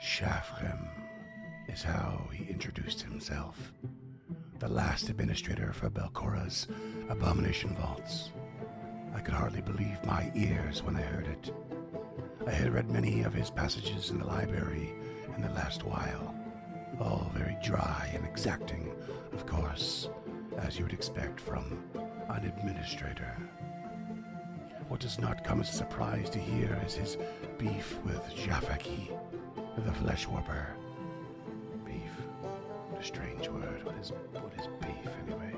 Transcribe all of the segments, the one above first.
Shafrem is how he introduced himself. The last administrator for Belcora's Abomination Vaults. I could hardly believe my ears when I heard it. I had read many of his passages in the library in the last while, all very dry and exacting, of course, as you would expect from an administrator. What does not come as a surprise to hear is his beef with Jafaki, the flesh warper. Beef. What a strange word. What is beef, anyway?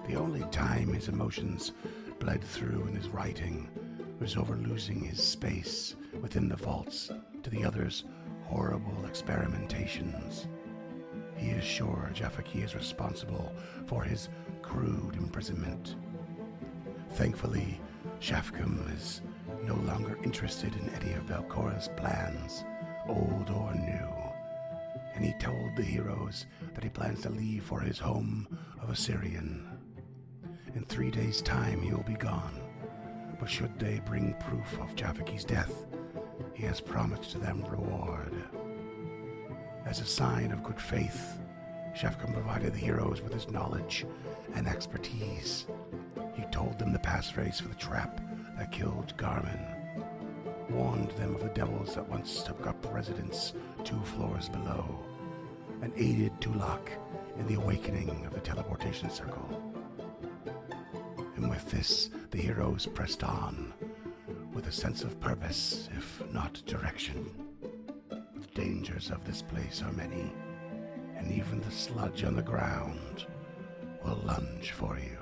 The only time his emotions bled through in his writing was over losing his space within the vaults to the others' horrible experimentations. He is sure Jafaki is responsible for his crude imprisonment. Thankfully, Shafkum is no longer interested in any of Belcora's plans, old or new, and he told the heroes that he plans to leave for his home of Assyrian. In 3 days' time he will be gone, but should they bring proof of Jafaki's death, he has promised them reward. As a sign of good faith, Shafkum provided the heroes with his knowledge and expertise. He told them the passphrase for the trap that killed Garmin, warned them of the devils that once took up residence 2 floors below, and aided Tulak in the awakening of the teleportation circle. And with this, the heroes pressed on, with a sense of purpose, if not direction. The dangers of this place are many, and even the sludge on the ground will lunge for you.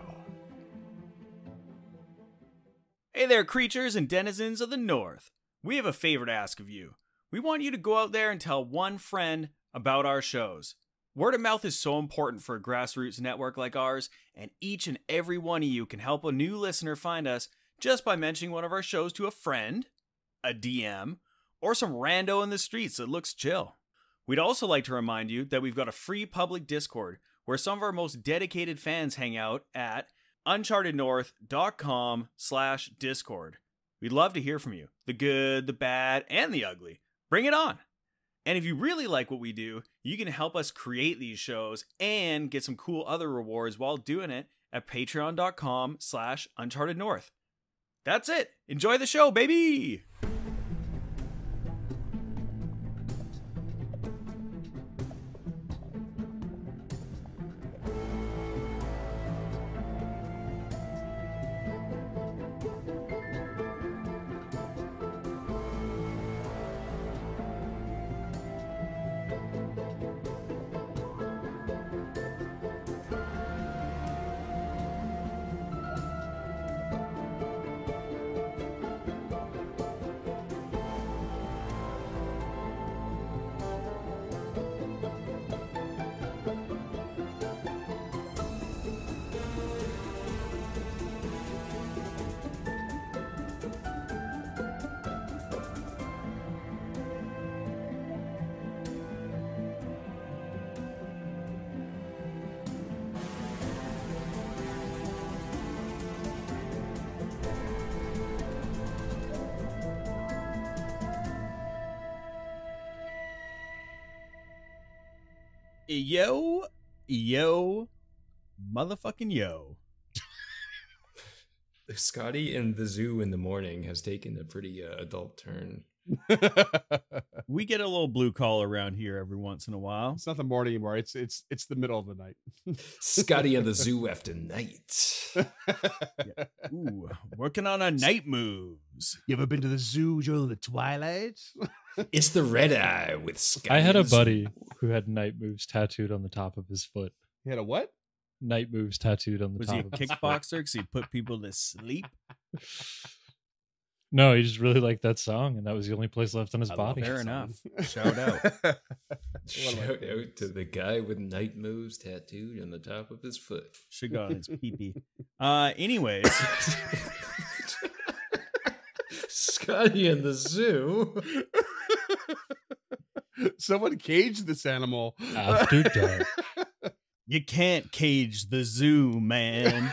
Hey there, creatures and denizens of the North. We have a favor to ask of you. We want you to go out there and tell one friend about our shows. Word of mouth is so important for a grassroots network like ours, and each and every one of you can help a new listener find us just by mentioning one of our shows to a friend, a DM, or some rando in the streets that looks chill. We'd also like to remind you that we've got a free public Discord where some of our most dedicated fans hang out at unchartednorth.com/discord. We'd love to hear from you. The good, the bad, and the ugly. Bring it on. And if you really like what we do, you can help us create these shows and get some cool other rewards while doing it at patreon.com/unchartednorth. That's it. Enjoy the show, baby! Yo, motherfucking yo. Scotty in the zoo in the morning has taken a pretty adult turn. We get a little blue collar around here every once in a while. It's not the morning anymore. It's the middle of the night. Scotty in the zoo after night. Yeah. Ooh, working on our night moves. You ever been to the zoo during the twilight? It's the red eye with Scotty. I had in a the zoo. buddy who had night moves tattooed on the top of his foot. You had a what? Night moves tattooed on the Was top he a of his foot. kickboxer because he put people to sleep? No, he just really liked that song, and that was the only place left on his body. Fair enough. Shout out. Shout out to the guy with night moves tattooed on the top of his foot. Should go on his pee-pee. Anyways. Scotty in the zoo. Someone caged this animal. After dark. You can't cage the zoo, man.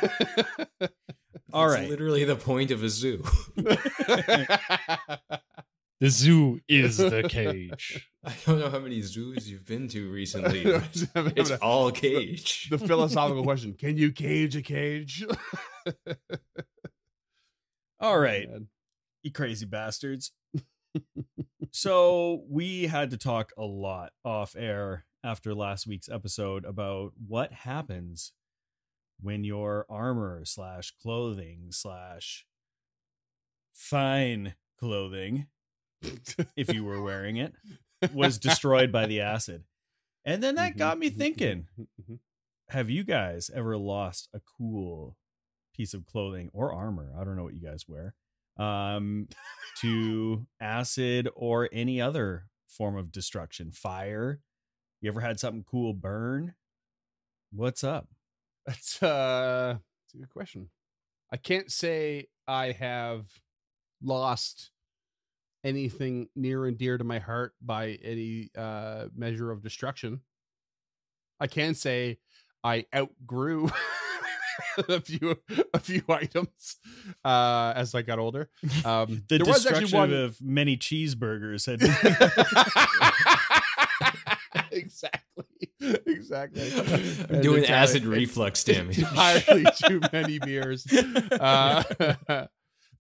All It's right. literally the point of a zoo. The zoo is the cage. I don't know how many zoos you've been to recently. But it's the all cage. philosophical question: can you cage a cage? All right, Man. you crazy bastards. So we had to talk a lot off air after last week's episode about what happens when your armor / clothing / fine clothing, if you were wearing it, was destroyed by the acid. And then that got me thinking, have you guys ever lost a cool piece of clothing or armor? I don't know what you guys wear. To acid or any other form of destruction, fire. You ever had something cool burn? What's up? That's a good question. I can't say I have lost anything near and dear to my heart by any measure of destruction. I can say I outgrew a few items as I got older. The there was actually destruction one of many cheeseburgers had exactly. I'm doing acid reflux damage. Entirely too many beers. There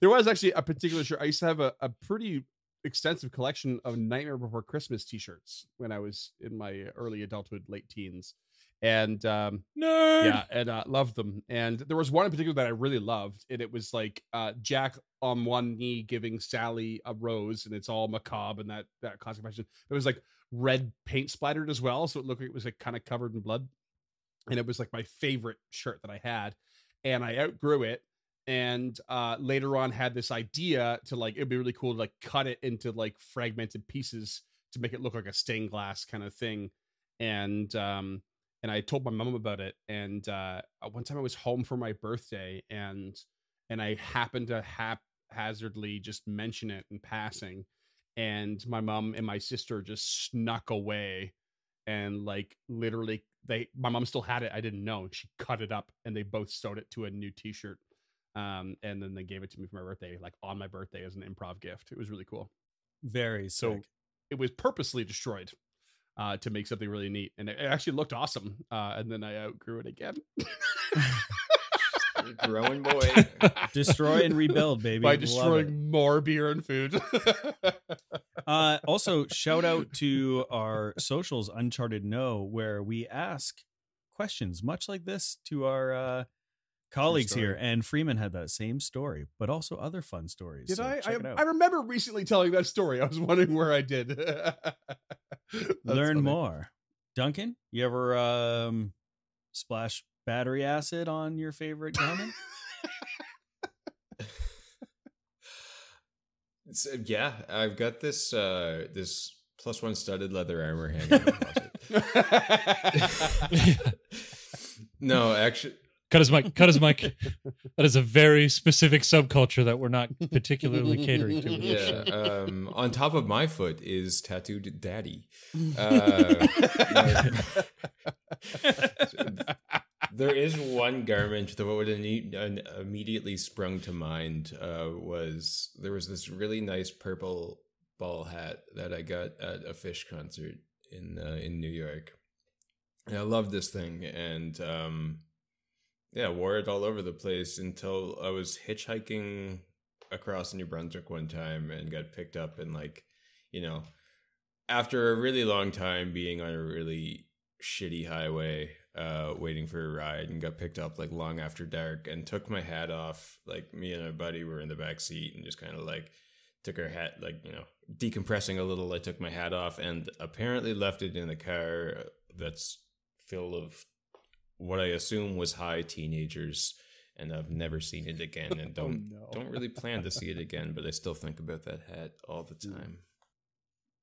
was actually a particular shirt. I used to have a pretty extensive collection of Nightmare Before Christmas t-shirts when I was in my early adulthood, late teens. And loved them. And there was one in particular that I really loved, and it was like Jack on one knee giving Sally a rose, and it's all macabre and that classic fashion. It was like red paint splattered as well, so it looked like it was like kind of covered in blood. And it was like my favorite shirt that I had, and I outgrew it. And later on had this idea to like, it'd be really cool to like cut it into like fragmented pieces to make it look like a stained glass kind of thing. And I told my mom about it. And one time I was home for my birthday, and I happened to haphazardly just mention it in passing. And my mom and my sister just snuck away, and like literally my mom still had it. I didn't know. She cut it up, and they both sewed it to a new t-shirt. And then they gave it to me for my birthday, like on my birthday, as an improv gift. It was really cool. very So sick. it was purposely destroyed to make something really neat, and it actually looked awesome. And then I outgrew it again. Growing boy. Destroy and rebuild, baby. By Love destroying more beer and food. it. Also, shout out to our socials, Uncharted Know, where we ask questions much like this to our colleagues story. here. And Freeman had that same story, but also other fun stories. Did So I? check it out. I remember recently telling that story. I was wondering where I did. Learn more. Duncan, you ever splash battery acid on your favorite garment? So, yeah, I've got this this +1 studded leather armor hanging in the closet. No, actually, Cut his mic. That is a very specific subculture that we're not particularly catering to. yeah. On top of my foot is tattooed daddy. There is one garment that would immediately sprung to mind. There was this really nice purple ball hat that I got at a Fish concert in New York. And I loved this thing, and wore it all over the place until I was hitchhiking across New Brunswick one time and got picked up, and after a really long time being on a really shitty highway, waiting for a ride, and got picked up like long after dark, and took my hat off. Like, me and my buddy were in the back seat and just kind of like took our hat, decompressing a little. I took my hat off and apparently left it in the car that's full of what I assume was high teenagers, and I've never seen it again, and don't really plan to see it again, but I still think about that hat all the time.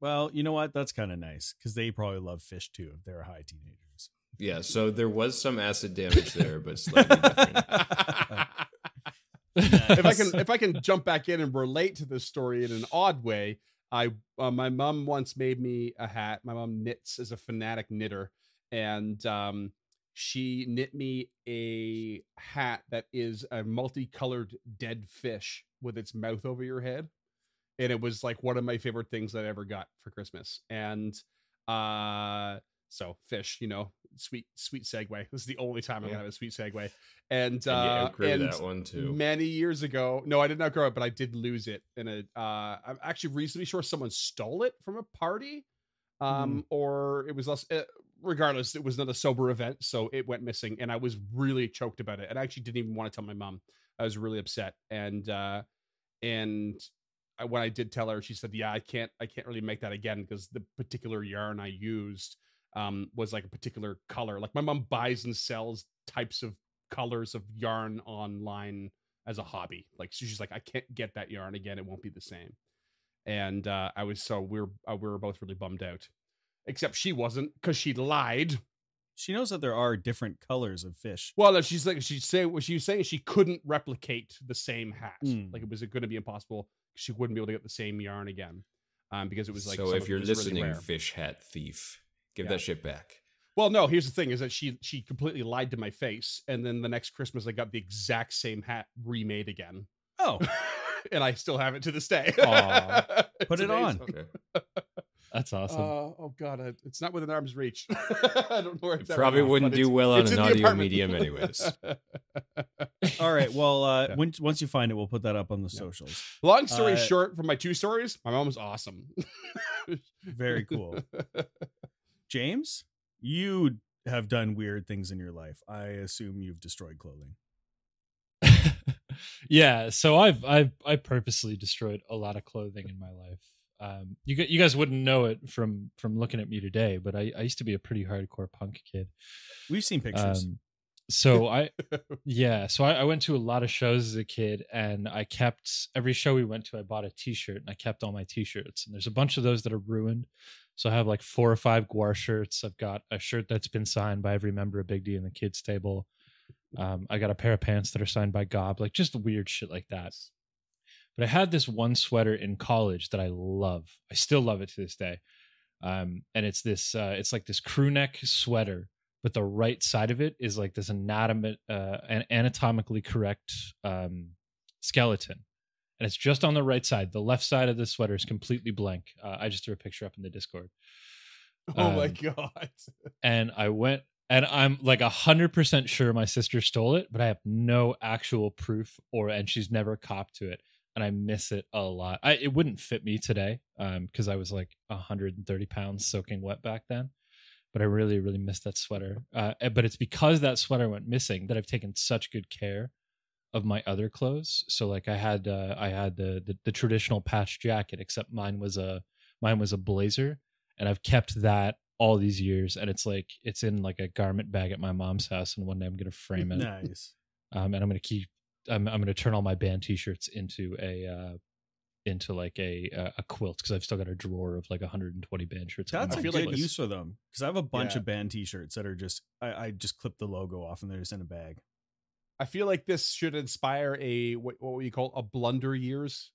Well, you know what? That's kind of nice, because they probably love fish too if they're high teenagers. Yeah, so there was some acid damage there, but slightly different. If I can jump back in and relate to this story in an odd way, my mom once made me a hat. My mom knits as a fanatic knitter, and she knit me a hat that is a multicolored dead fish with its mouth over your head. and it was like one of my favorite things that I ever got for Christmas. And so fish, you know, sweet segue. This is the only time I'm gonna have a sweet segue. And you outgrew that one too. Many years ago. No, I did not grow it, but I did lose it in a I'm actually reasonably sure someone stole it from a party. Or it was less regardless, it was not a sober event, so it went missing, and I was really choked about it. And I actually didn't even want to tell my mom. I was really upset. And when I did tell her, she said, yeah, I can't really make that again, because the particular yarn I used was like a particular color. Like my mom buys and sells types of colors of yarn online as a hobby. Like, so she's like, I can't get that yarn again. It won't be the same. And we were both really bummed out, except she wasn't, because she lied. She knows that there are different colors of fish. Well, no, she was saying she couldn't replicate the same hat. Like, it was going to be impossible. She wouldn't be able to get the same yarn again, because it was like. So if you're listening, really fish hat thief, give that shit back. Well, no, here's the thing: is that she completely lied to my face, and then the next Christmas I got the exact same hat remade again. Oh, and I still have it to this day. Put it on. Okay. That's awesome. Oh God, it's not within arm's reach. I don't know where it's it probably wouldn't do well on an audio medium, anyways. All right. Well, once you find it, we'll put that up on the socials. Long story short, from my two stories, my mom was awesome. Very cool. James, you have done weird things in your life. I assume you've destroyed clothing. Yeah, so I purposely destroyed a lot of clothing in my life. You guys wouldn't know it from looking at me today, but I used to be a pretty hardcore punk kid. We've seen pictures. So I went to a lot of shows as a kid, and I kept every show we went to. I bought a T-shirt, and I kept all my T-shirts. And there's a bunch of those that are ruined. So I have like 4 or 5 Gwar shirts. I've got a shirt that's been signed by every member of Big D in the kids table. I got a pair of pants that are signed by Gob, like just weird shit like that. But I had this one sweater in college that I love. I still love it to this day. And it's this, it's like this crew neck sweater, but the right side of it is like this anatomically correct skeleton. And it's just on the right side. The left side of the sweater is completely blank. I just threw a picture up in the Discord. Oh my God. And I went, and I'm like 100% sure my sister stole it, but I have no actual proof, and she's never copped to it. And I miss it a lot. It wouldn't fit me today, because I was like 130 pounds soaking wet back then. But I really, really miss that sweater. But it's because that sweater went missing that I've taken such good care of my other clothes. So like I had the traditional patch jacket, except mine was a blazer, and I've kept that all these years, and it's in like a garment bag at my mom's house, and one day I'm gonna frame it. Nice. And I'm gonna turn all my band T-shirts into a quilt, because I've still got a drawer of like 120 band shirts. That's a good like use for them, because I have a bunch of band T-shirts that are just I just clip the logo off and they're just in a bag. I feel like this should inspire a what we call a blunder years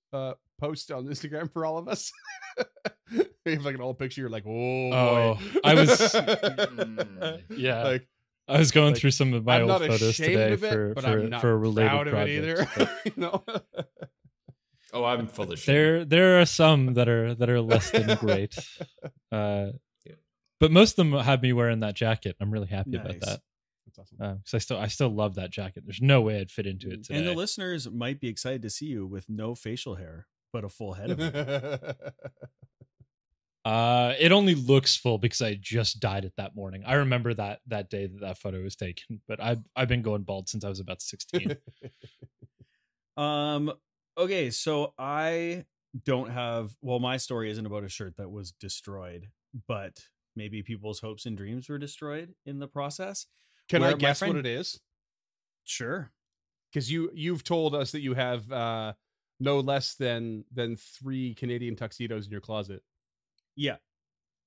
post on Instagram for all of us. We have like an old picture. You're like, oh boy. I was yeah. Like, I was going through some of my old photos today but I'm not for a related proud of it project. either. You know? Oh, I'm full of shit. There are some that are less than great. But most of them have me wearing that jacket. I'm really happy about that. That's awesome. Because I still love that jacket. There's no way I'd fit into it today. And the listeners might be excited to see you with no facial hair, but a full head of it. It only looks full because I just dyed it that morning. I remember that day that photo was taken, but I've been going bald since I was about 16. Okay, so I don't have, well, my story isn't about a shirt that was destroyed, but maybe people's hopes and dreams were destroyed in the process. Can I guess what it is? Sure. Because you've told us that you have no less than 3 Canadian tuxedos in your closet. Yeah.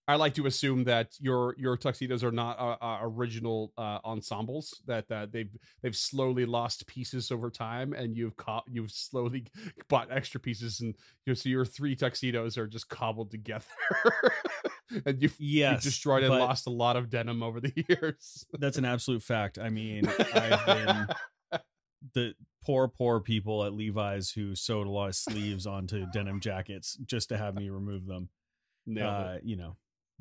I like to assume that your tuxedos are not original ensembles, that they've slowly lost pieces over time, and you've slowly bought extra pieces, and so your 3 tuxedos are just cobbled together. And you've destroyed and lost a lot of denim over the years. That's an absolute fact. I mean, the poor people at Levi's who sewed a lot of sleeves onto denim jackets just to have me remove them. You know,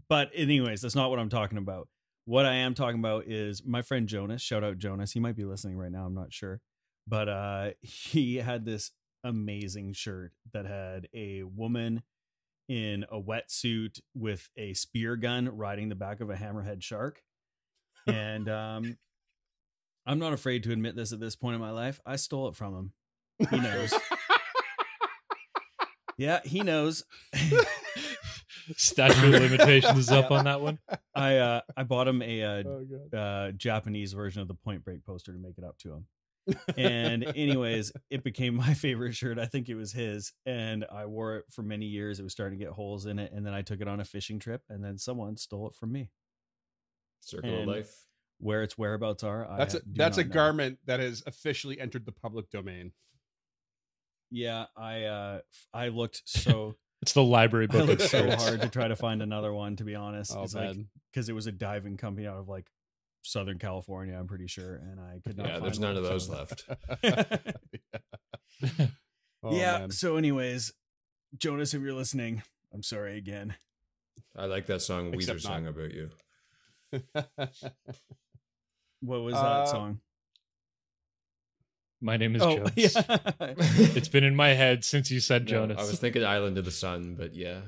but anyways, that's not what I'm talking about. What I am talking about is my friend Jonas. Shout out Jonas. He might be listening right now. I'm not sure, but he had this amazing shirt that had a woman in a wetsuit with a spear gun riding the back of a hammerhead shark. And I'm not afraid to admit this at this point in my life. I stole it from him. He knows. Yeah, he knows. Statute of limitations is up on that one. I bought him a Japanese version of the Point Break poster to make it up to him. And anyways, it became my favorite shirt. I think it was his, and I wore it for many years. It was starting to get holes in it, and then I took it on a fishing trip, and then someone stole it from me. Circle of life. Where its whereabouts are, that's a garment that has officially entered the public domain. Yeah, I looked so. It's the library book. I looked so hard to try to find another one. To be honest, Oh, it's like because it was a diving company out of like Southern California, I'm pretty sure, and I could not. Yeah, find there's none of those left. Yeah. Man. So, anyways, Jonas, if you're listening, I'm sorry again. I like that song, Except Weezer not. song about you. What was that song? My name is Oh, Jonas. yeah. It's been in my head since you said No, Jonas. I was thinking Island of the Sun, but yeah.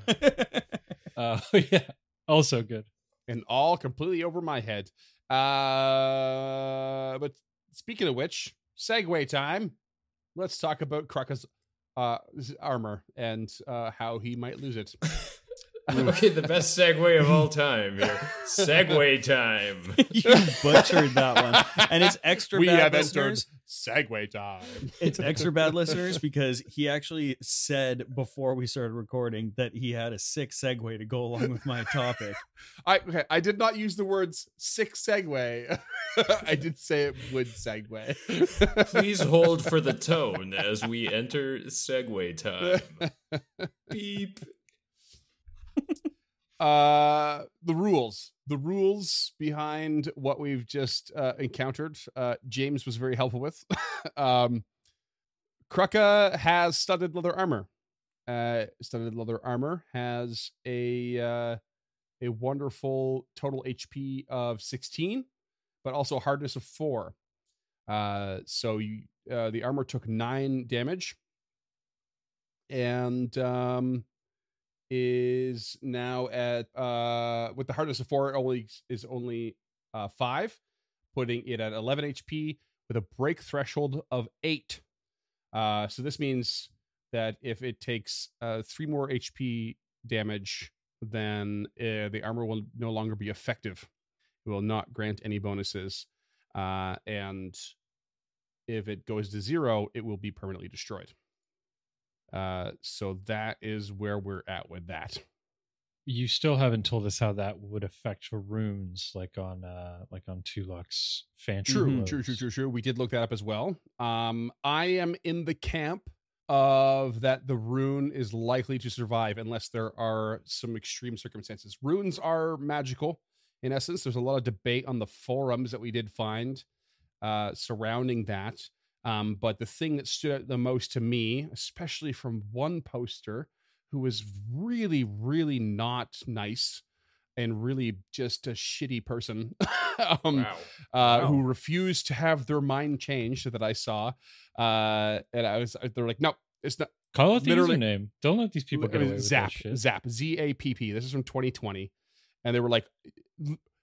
Yeah, also good. And all completely over my head. But speaking of which, segue time. Let's talk about Krukka's armor and how he might lose it. Okay, the best segue of all time here. Segue time. You butchered that one, and it's extra We bad, have listeners. entered segue time. It's extra bad, listeners, because he actually said before we started recording that he had a sick segue to go along with my topic. I did not use the words sick segue. I did say it would segue. Please hold for the tone as we enter segue time. Beep. The rules behind what we've just encountered, James was very helpful with. Krukka has studded leather armor. Studded leather armor has a wonderful total HP of 16, but also a hardness of 4. So the armor took 9 damage, and is now at with the hardness of 4 is only 5, putting it at 11 HP with a break threshold of 8. So this means that if it takes 3 more HP damage, then the armor will no longer be effective. It will not grant any bonuses, and if it goes to 0, it will be permanently destroyed. So that is where we're at with that. You still haven't told us how that would affect runes, like on Tulok's fancy. True. We did look that up as well. I am in the camp of that the rune is likely to survive unless there are some extreme circumstances. Runes are magical in essence. There's a lot of debate on the forums that we did find surrounding that. But the thing that stood out the most to me, especially from one poster who was really, really not nice and really just a shitty person, who refused to have their mind changed that I saw. And they're like, no, it's not. Call out the username. Don't let these people get away with Zap, that shit. Zap, Z-A-P-P. This is from 2020. And they were like,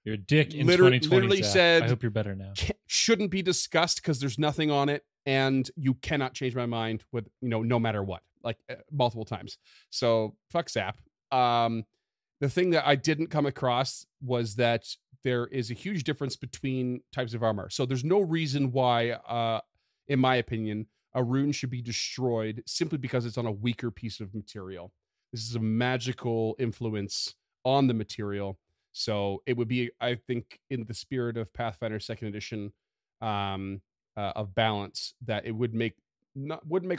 you're a dick in literally 2020. said, I hope you're better now. Shouldn't be discussed because there's nothing on it, and you cannot change my mind with no matter what, like multiple times. So fuck Zap. The thing that I didn't come across was that there is a huge difference between types of armor. So there's no reason why, in my opinion, a rune should be destroyed simply because it's on a weaker piece of material. This is a magical influence on the material. So it would be, I think, in the spirit of Pathfinder 2nd Edition of balance, that it wouldn't make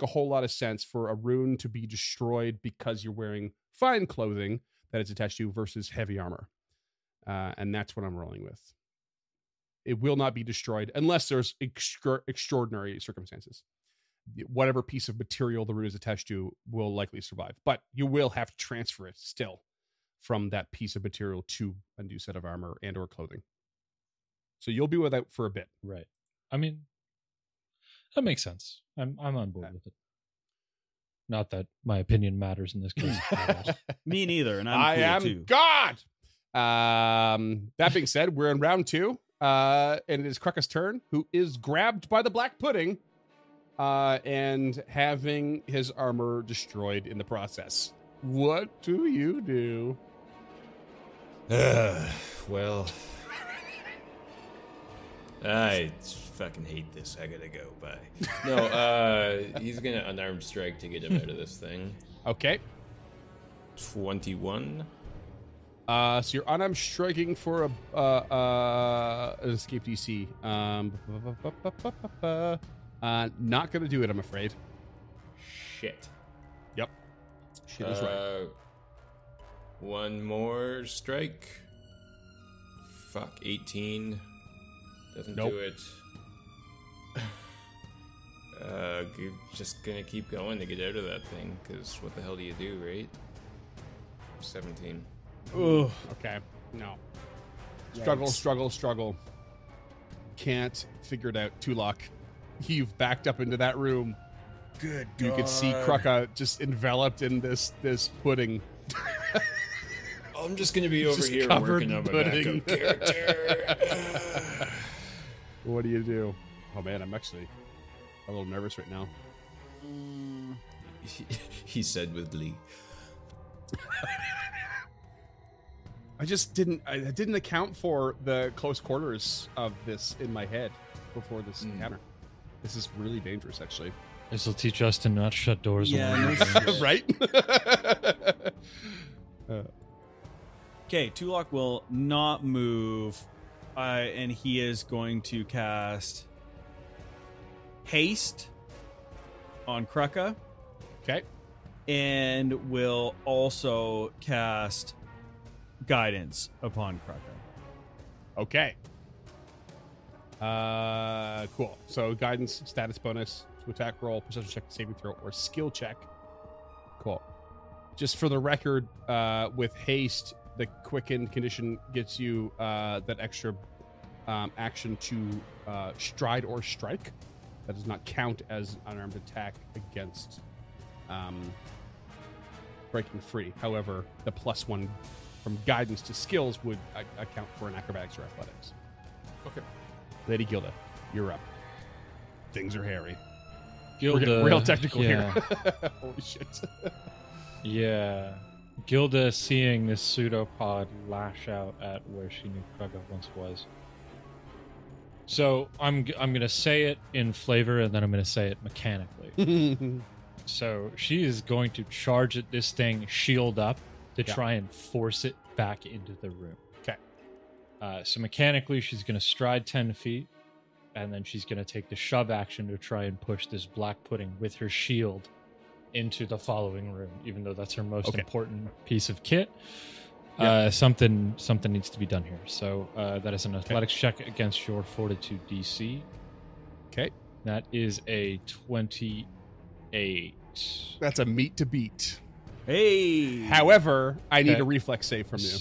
a whole lot of sense for a rune to be destroyed because you're wearing fine clothing that it's attached to versus heavy armor. And that's what I'm rolling with. it will not be destroyed unless there's extraordinary circumstances. Whatever piece of material the rune is attached to will likely survive, but you will have to transfer it still from that piece of material to a new set of armor and or clothing. So you'll be without for a bit. Right. I mean, that makes sense. I'm on board with it. Not that my opinion matters in this case. Me neither, and I I'm am cool too. God. That being said, we're in round 2, and it is Krucka's turn, who is grabbed by the black pudding, and having his armor destroyed in the process. What do you do? Well, I fucking hate this. I gotta go. Bye. No, he's gonna unarmed strike to get him out of this thing. Okay. 21. So you're unarmed striking for an escape DC. Not gonna do it, I'm afraid. Shit. Yep. Shit is right. One more strike. Fuck, 18. Doesn't Nope. do it. You're just gonna keep going to get out of that thing, because what the hell do you do, right? 17. Ugh. Okay. No. Struggle. Can't figure it out. Tulok, you've backed up into that room. Good You can see Krucka just enveloped in this pudding. I'm just gonna be over Just here covered working in on my pudding. backup character. What do you do? Oh man, I'm actually a little nervous right now. He said with glee. I didn't account for the close quarters of this in my head before this encounter. This is really dangerous, actually. This will teach us to not shut doors. Yeah, when we're no moving. shit. Right? Okay, Tulok will not move, and he is going to cast Haste on Krucka, Okay. and will also cast Guidance upon Krucka. Okay. Cool. So guidance, status bonus to attack roll, perception check, saving throw, or skill check. Cool. Just for the record, with haste, the quickened condition gets you that extra action to stride or strike. That does not count as an unarmed attack against breaking free. However, the +1 from guidance to skills would account for an acrobatics or athletics. Okay. Lady Gilda, you're up. Things are hairy. Gilda, We're getting real technical yeah. here. Holy shit. Yeah. Gilda seeing this pseudopod lash out at where she knew Krucka once was. So I'm gonna say it in flavor, and then I'm gonna say it mechanically. So she is going to charge at this thing, shield up, to try and force it back into the room. Okay. So mechanically, she's going to stride 10 feet, and then she's going to take the shove action to try and push this black pudding with her shield into the following room, even though that's her most important piece of kit. Something needs to be done here. So that is an athletics check against your fortitude DC. Okay. That is a 28. That's a meat to beat. Hey! However, I need a reflex save from you.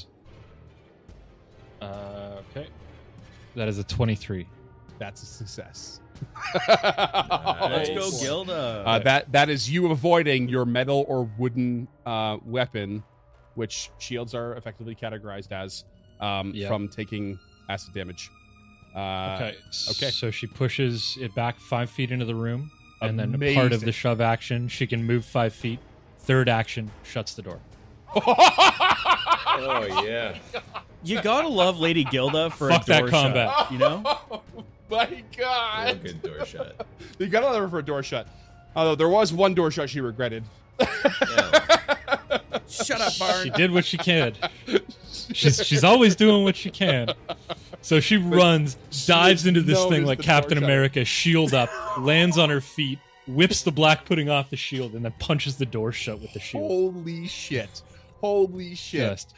Okay. That is a 23. That's a success. Let's go, Nice. Gilda. That is you avoiding your metal or wooden weapon, which shields are effectively categorized as, from taking acid damage. Okay. Okay. So she pushes it back 5 feet into the room, and then part of Amazing. the shove action, she can move 5 feet. Third action, shuts the door. Oh, yeah. You gotta love Lady Gilda for Fuck a that door combat. shut, you know? Oh my Real god! good door shut. You got to love her for a door shut. Although there was one door shut she regretted. Yeah. Shut up, Barn. She did what she can. She's always doing what she can. So she runs, dives into this known thing as like the Captain door shut. America, shield up, lands on her feet, whips the black pudding off the shield, and then punches the door shut with the shield. Holy shit. Holy shit. Just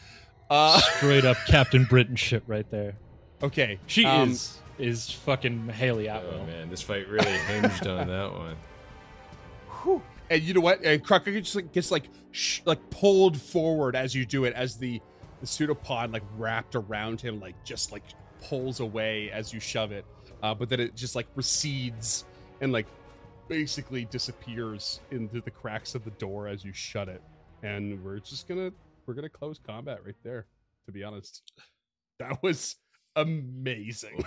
straight up Captain Britain shit right there. Okay. She is is fucking Haley Atwell. Oh man, this fight really hinged on that one. Whew. And you know what? And Crocker just like gets like pulled forward as you do it, as the pseudopod like wrapped around him, like just like pulls away as you shove it. But then it just like recedes and like basically disappears into the cracks of the door as you shut it. And we're gonna close combat right there. To be honest, that was amazing.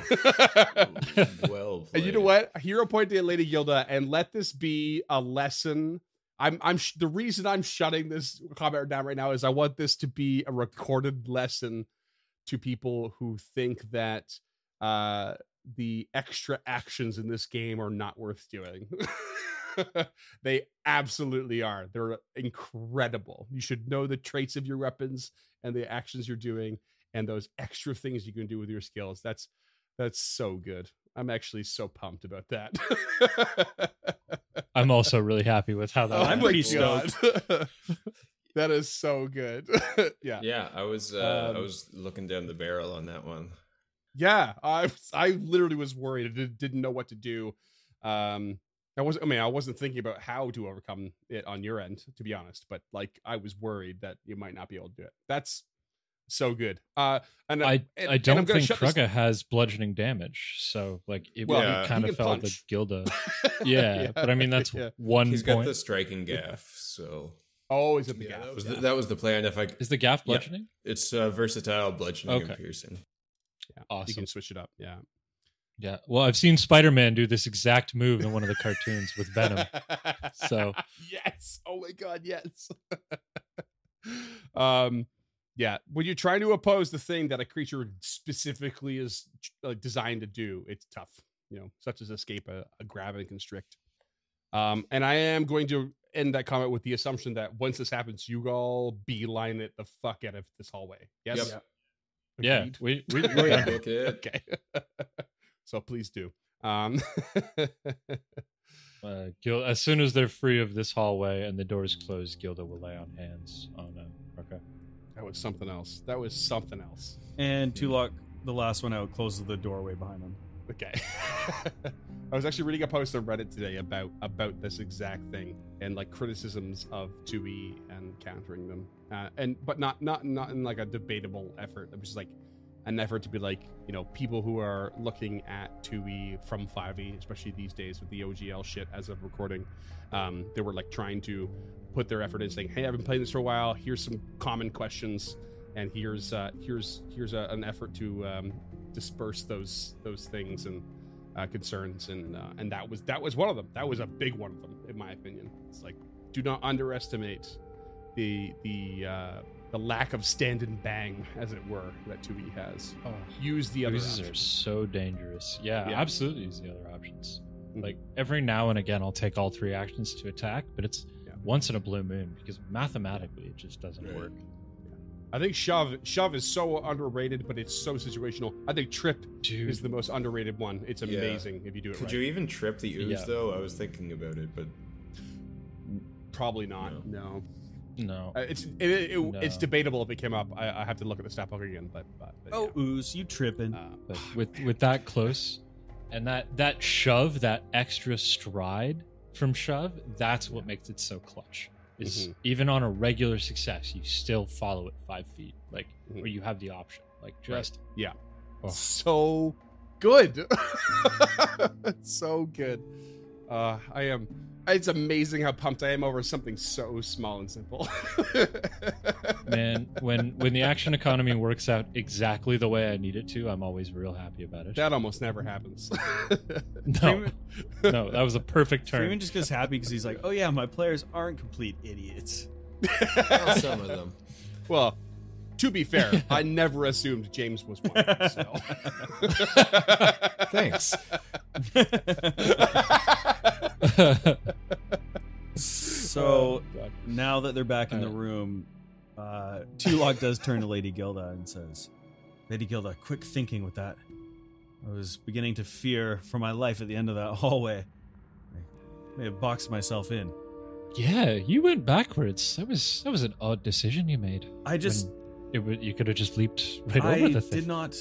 Well played. And you know what? Hero point to Lady Gilda, and let this be a lesson. The reason I'm shutting this comment down right now is I want this to be a recorded lesson to people who think that the extra actions in this game are not worth doing. They absolutely are. They're incredible. You should know the traits of your weapons and the actions you're doing and those extra things you can do with your skills. That's so good. I'm actually so pumped about that. I'm also really happy with how that I'm went. pretty stoked. That is so good. Yeah, I was looking down the barrel on that one. Yeah, I literally was worried. I didn't know what to do. I wasn't thinking about how to overcome it on your end, to be honest. But like, I was worried that you might not be able to do it. That's so good. I don't think Krugga has bludgeoning damage, so like it kind of felt like Gilda. Yeah, but I mean that's one. He's point. got the striking gaff, so. Oh, is it the gaff? That was the plan. Is the gaff bludgeoning? Yeah, it's versatile bludgeoning and piercing. Yeah, awesome. You can switch it up. Yeah. Yeah. Well, I've seen Spider-Man do this exact move in one of the cartoons with Venom. So yes. Oh my God. Yes. Yeah. When you're trying to oppose the thing that a creature specifically is designed to do, it's tough. Such as escape a grab and constrict. And I am going to end that comment with the assumption that once this happens, you all beeline it the fuck out of this hallway. Yes. Yep. Yeah. We okay. So please do. As soon as they're free of this hallway and the doors closed, Gilda will lay on hands on okay. That was something else. And Tulok, the last one out, closes the doorway behind them. Okay. I was actually reading a post on Reddit today about this exact thing and like criticisms of 2E and countering them, but not in like a debatable effort. It was just like an effort to be like, people who are looking at 2E from 5E, especially these days with the OGL shit as of recording, they were like trying to put their effort in saying, hey, I've been playing this for a while. Here's some common questions, and here's an effort to disperse those things and concerns, and that was one of them. That was a big one of them, in my opinion. It's like, do not underestimate the lack of stand and bang, as it were, that 2E has. Use the other options. Are so dangerous. Yeah, absolutely use the other options. Like every now and again, I'll take all 3 actions to attack, but it's once in a blue moon because mathematically it just doesn't work. I think shove is so underrated, but it's so situational. I think trip is the most underrated one. It's amazing if you do it right. Could you even trip the ooze though? I was thinking about it, but probably not. No. It's No. debatable if it came up. I have to look at the stat book again, but ooze, you tripping? But with that close, and that shove, that extra stride from shove, that's what makes it so clutch. Is even on a regular success, you still follow it 5 feet, like where you have the option, like just so good. So good. It's amazing how pumped I am over something so small and simple. Man, when the action economy works out exactly the way I need it to, I'm always real happy about it. That almost never happens. No, that was a perfect turn. Freeman just gets happy because he's like, oh yeah, my players aren't complete idiots. Well, some of them. Well, to be fair, I never assumed James was one. So. Thanks. So now that they're back in the room, Tulok does turn to Lady Gilda and says, Lady Gilda, quick thinking with that. I was beginning to fear for my life at the end of that hallway. I may have boxed myself in. Yeah, you went backwards. That was an odd decision you made. I just... You could have just leaped right over the thing. I did not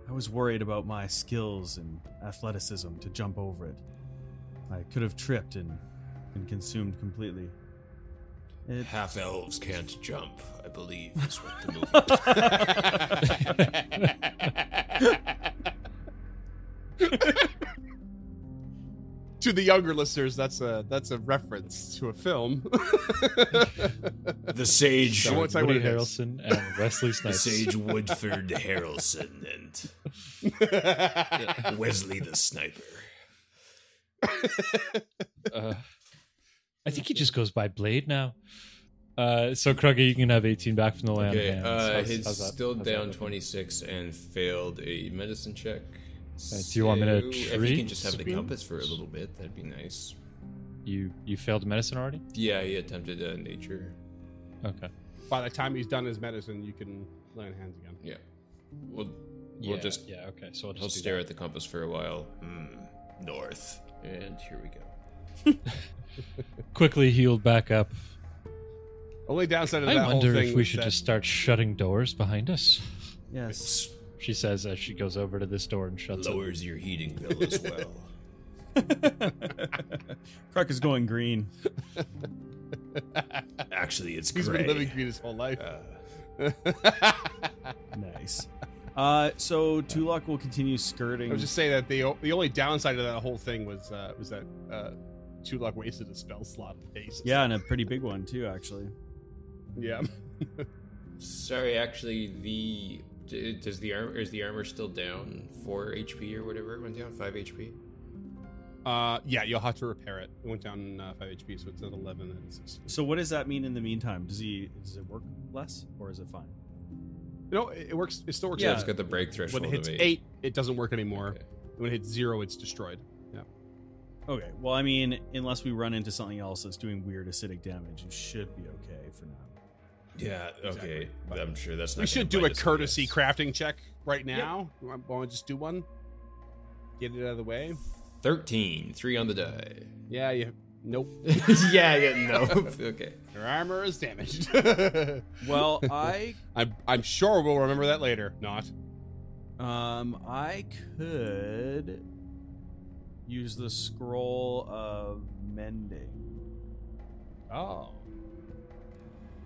I was worried about my skills and athleticism to jump over it. I could have tripped and been consumed completely. Half elves can't jump, I believe, is what the movie. To the younger listeners, that's a reference to a film. The sage I won't tell you Woody what it is. Harrelson and Wesley The Snipes. sage Woodford Harrelson and Wesley the Sniper. I think he just goes by Blade now. So Kruggy, you can have 18 back from the land. Okay, hands. he's How's that? still How's down that? 26 and failed a medicine check. Do you want me to So, if treat you can just have the Sabine? compass for a little bit, that'd be nice. You failed medicine already? Yeah, he attempted nature. Okay. By the time he's done his medicine, you can lay on hands again. Yeah. We'll Yeah, just yeah. Okay, so I'll he'll just do stare that. at the compass for a while. North. And here we go. Quickly healed back up. Only downside of I that whole wonder thing if we was should that- just start shutting doors behind us. Yes. She says as she goes over to this door and shuts it. Lowers your heating bill as well. Kruk is going green. Actually, it's He's gray. been living green his whole life. Nice. So Tulok will continue skirting. I was just saying that the only downside of that whole thing was that Tulok wasted a spell slot in haste. Yeah, and a pretty big one too, actually. Yeah. Sorry, actually, is the armor still down 4 HP or whatever? It went down 5 HP. Yeah, you'll have to repair it. It went down 5 HP, so it's at 11 and 6. So what does that mean in the meantime? Does it work less or is it fine? No, it works. It still works. Yeah. It's got the break threshold When it hits of 8, it doesn't work anymore. Okay. When it hits 0, it's destroyed. Yeah. Okay. Well, I mean, unless we run into something else that's doing weird acidic damage, it should be okay for now. Yeah, okay. Exactly. I'm sure that's not We gonna should do bite a us, I courtesy guess. crafting check right now. You want to just do one? Get it out of the way. 13, 3 on the die. Yeah, nope. yeah, no. Okay. Your armor is damaged. Well, I'm sure we'll remember that later. Not. I could use the scroll of mending. Oh.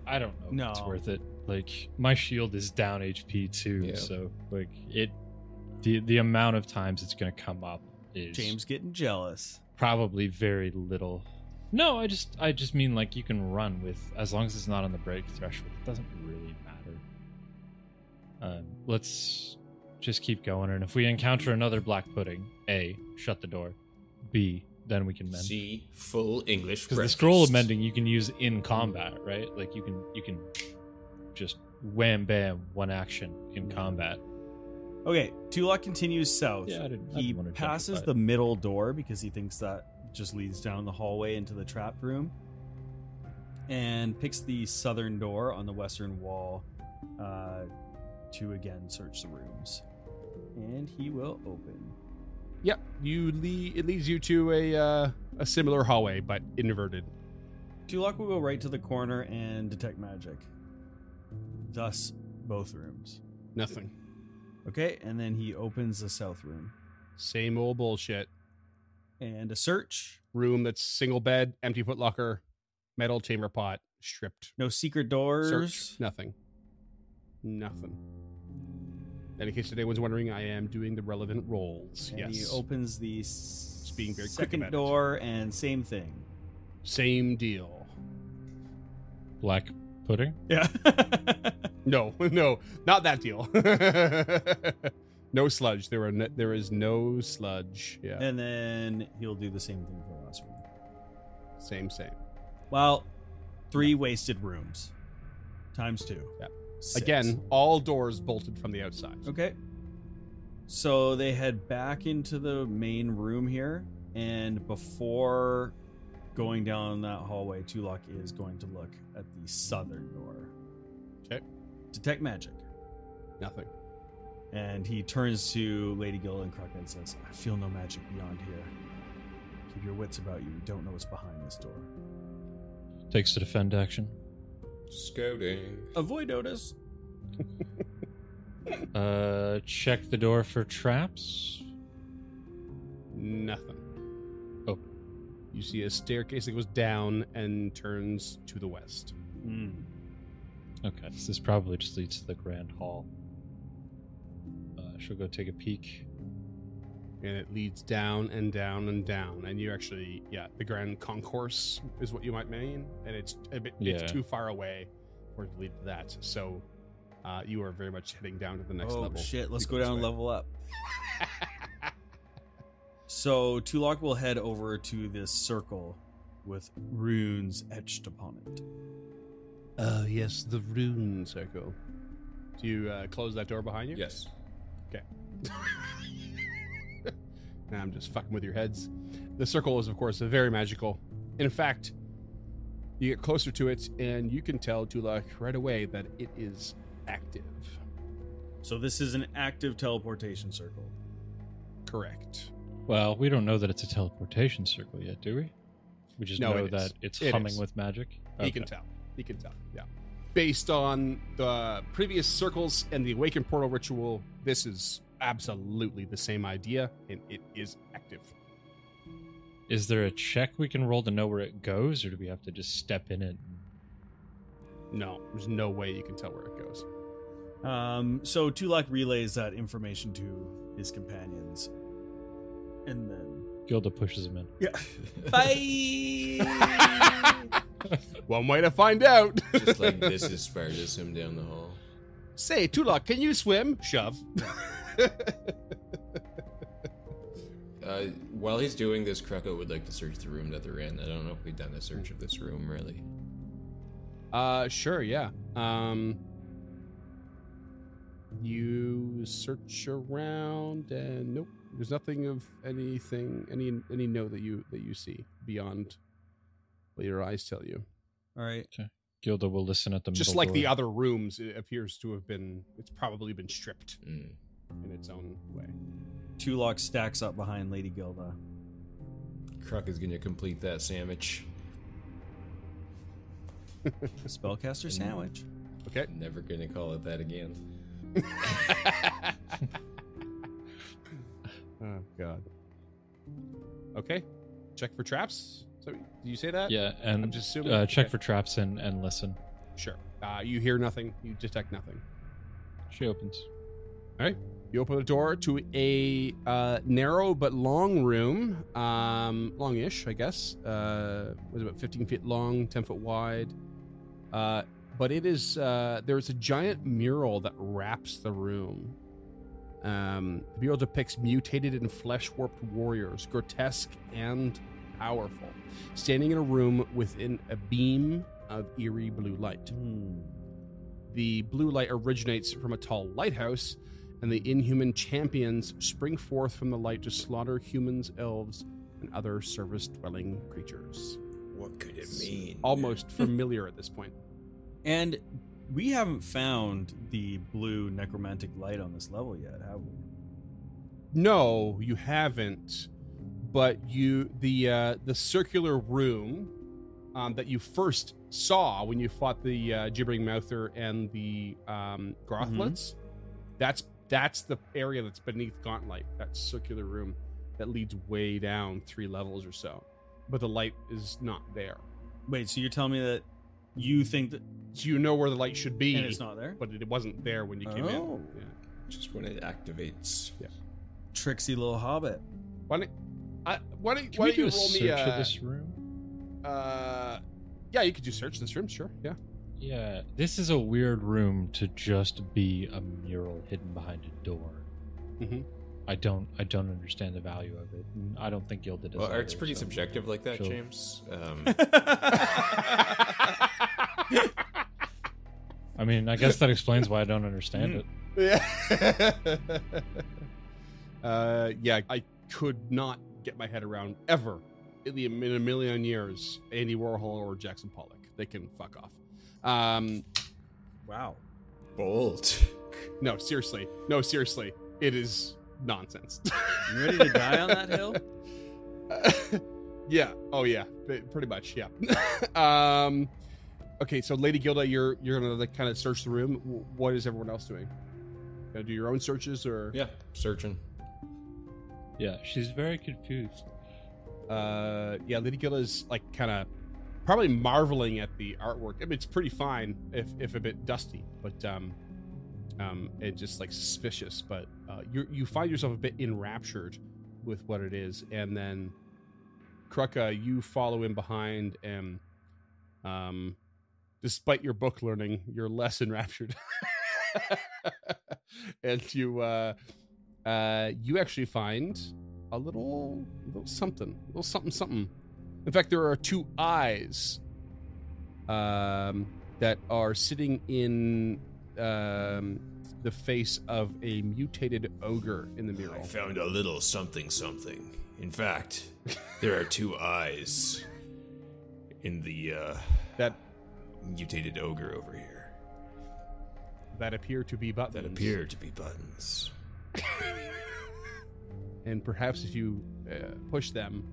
I don't know if No. it's worth it. Like, my shield is down HP too, Yeah. so like the amount of times it's gonna come up is James getting jealous. probably very little. No, I just mean like you can run with, as long as it's not on the break threshold, it doesn't really matter. Let's just keep going, and if we encounter another black pudding, A, shut the door. B, then we can mend. C, full English Because the breakfast. scroll of mending you can use in combat, right? Like you can just wham bam one action in combat. Okay, Tulok continues south. Yeah, I didn't He want to passes justify the it. middle door because he thinks that just leads down the hallway into the trap room, and picks the southern door on the western wall to again search the rooms. And he will open. Yep. It leads you to a similar hallway, but inverted. Tulok will go right to the corner and detect magic. Thus, both rooms. Nothing. Okay, and then he opens the south room. Same old bullshit. And a search. Room that's single bed, empty footlocker, metal chamber pot, stripped. No secret doors. Search. Nothing. And in case anyone's wondering, I am doing the relevant rolls. And yes. he opens the being very quick second about it. door, and same thing. Same deal. Black pudding. Yeah. No, not that deal. No sludge. There is no sludge. Yeah. And then he'll do the same thing for the last one. Same. Well, 3 wasted rooms. Times 2. Yeah. 6. Again, all doors bolted from the outside. Okay. So they head back into the main room here, and before going down that hallway, Tulok is going to look at the southern door. Okay. Detect magic. Nothing. And he turns to Lady Gilda and Kruk and says, I feel no magic beyond here. Keep your wits about you. We don't know what's behind this door. Takes to defend action. Scouting. Avoid notice. Check the door for traps. Nothing. Oh. You see a staircase that goes down and turns to the west. Okay, so this probably just leads to the grand hall. She'll go take a peek. And it leads down and down and down. And you actually, the grand concourse is what you might mean. And it's a bit, it's too far away for it to lead to that. So you are very much heading down to the next level. Oh, shit. Let's go down and level up. So Tulok will head over to this circle with runes etched upon it. Yes, the rune circle. Do you close that door behind you? Yes. Okay. Now I'm just fucking with your heads. The circle is, of course, very magical. In fact, you get closer to it, and you can tell, Tulok, right away that it is active. So this is an active teleportation circle. Correct. Well, we don't know that it's a teleportation circle yet, do we? We just know it that is. it's It humming is. with magic. He can tell. He can tell, yeah. Based on the previous circles and the Awakened Portal ritual, this is absolutely the same idea, and it is active. Is there a check we can roll to know where it goes, or do we have to just step in it? No, there's no way you can tell where it goes. So Tulok relays that information to his companions. And then... Gilda pushes him in. Yeah. Bye! One way to find out. Just like this is Spartus him down the hall. Say, Tulok, can you swim? Shove. While he's doing this, Krucko would like to search the room that they're in. I don't know if we've done a search of this room, really. Sure, yeah. You search around, and nope, there's nothing of anything, any note that you see beyond what your eyes tell you. All right. Gilda will listen at the Just middle like door. the other rooms, it appears to have been. It's probably been stripped Mm. in its own way. Tulok stacks up behind Lady Gilda. Kruck is going to complete that sandwich. Spellcaster sandwich. Okay. Never going to call it that again. Oh God. Okay. Check for traps. So, did you say that? Yeah, I'm and just assuming. check Okay. for traps and listen. Sure. You hear nothing. You detect nothing. She opens. All right. You open the door to a narrow but long room, longish, I guess. Was about 15 feet long, 10 foot wide. But it is there's a giant mural that wraps the room. The mural depicts mutated and flesh-warped warriors, grotesque and powerful, standing in a room within a beam of eerie blue light. The blue light originates from a tall lighthouse, and the inhuman champions spring forth from the light to slaughter humans, elves, and other service-dwelling creatures. What could it mean? Almost familiar at this point. And we haven't found the blue necromantic light on this level yet, have we? No, you haven't. But the circular room that you first saw when you fought the Gibbering Mouther and the Grothlets, that's the area that's beneath Gauntlight, that circular room that leads way down 3 levels or so. But the light is not there. Wait, so you're telling me that you think that... So you know where the light should be, And it's not there? but it wasn't there when you came in. Oh. Yeah. Just when it activates. Tricksy little hobbit. Why don't Can we do you a roll search me of this room? yeah, you could do search this room, sure. Yeah. Yeah, this is a weird room to just be a mural hidden behind a door. Mhm. I don't understand the value of it. And I don't think Gilda does. Well, art's either, pretty so- subjective like that, Sure. James. I mean, I guess that explains why I don't understand it. Yeah. Yeah, I could not get my head around ever in a million years Andy Warhol or Jackson Pollock. They can fuck off. Wow. Bold. No, seriously. It is nonsense. You ready to die on that hill? Yeah. Oh, yeah. Pretty much. Yeah. Okay. So, Lady Gilda, you're gonna like kind of search the room. What is everyone else doing? Gonna do your own searches or? Yeah, searching. Yeah, she's very confused. Yeah, Lady Gilda's like kind of probably marveling at the artwork. I mean, it's pretty fine, if a bit dusty, but and just like suspicious. But you find yourself a bit enraptured with what it is, and then Krucka, you follow in behind, and despite your book learning, you're less enraptured, and you actually find a little something. In fact, there are two eyes that are sitting in the face of a mutated ogre in the mural. I found a little something. In fact, there are two eyes in the that mutated ogre over here. That appear to be buttons. And perhaps if you push them,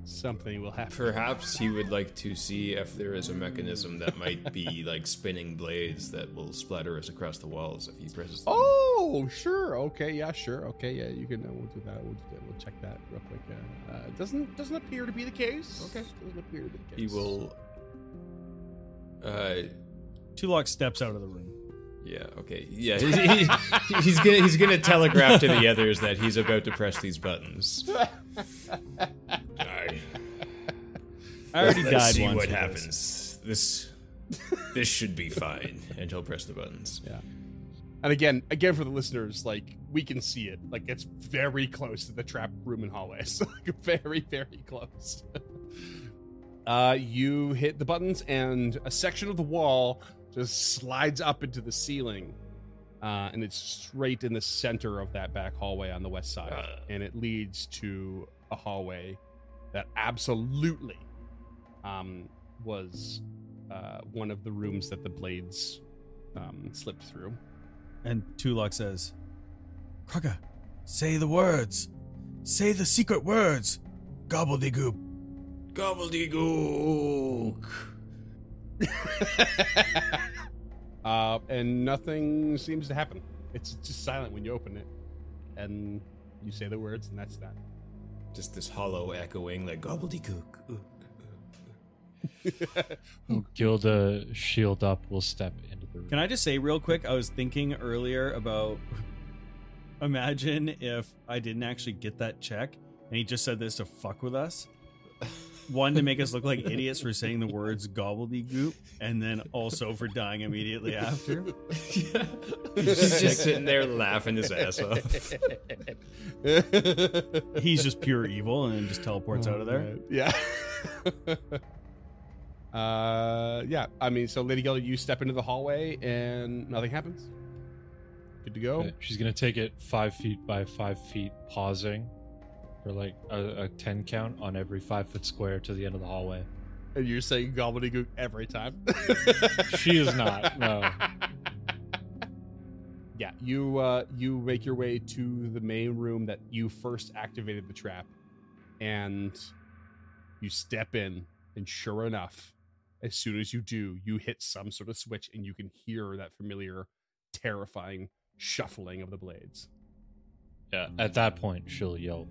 something will happen. Perhaps he would like to see if there is a mechanism that might be like spinning blades that will splatter us across the walls if he presses them. Oh, sure. Okay, yeah, sure. Okay, yeah, you can. We'll do that. We'll check that real quick. Doesn't appear to be the case. Okay, doesn't appear to be the case. He will. Tulok steps out of the room. Yeah. Okay. Yeah. He's gonna telegraph to the others that he's about to press these buttons. I already Let's died see once. what happens. This should be fine, and he'll press the buttons. Yeah. And again for the listeners, like we can see it. Like it's very close to the trap room and hallways. Like very, very close. You hit the buttons, and a section of the wall just slides up into the ceiling, and it's straight in the center of that back hallway on the west side, and it leads to a hallway that absolutely was one of the rooms that the blades slipped through. And Tulok says, Krucka, say the words. Say the secret words. Gobbledygook. Gobbledygook. And nothing seems to happen. It's just silent when you open it, and you say the words, and that's that. Just this hollow echoing like gobbledygook. Gilda, shield up, will step into the room. Can I just say real quick, I was thinking earlier about, imagine if I didn't actually get that check, and he just said this to fuck with us. One, to make us look like idiots for saying the words gobbledygook, and then also for dying immediately after. Yeah. He's just sitting there laughing his ass off. He's just pure evil and then just teleports out of there. Man. Yeah. Yeah. I mean, so Lady Gilda, you step into the hallway and nothing happens. Good to go. She's gonna take it 5 feet by 5 feet, pausing for like a 10 count on every 5 foot square to the end of the hallway. And you're saying gobbledygook every time? She is not. No. Yeah, you make your way to the main room that you first activated the trap, and you step in, and sure enough, as soon as you do, you hit some sort of switch, and you can hear that familiar, terrifying shuffling of the blades. Yeah, at that point, she'll yell,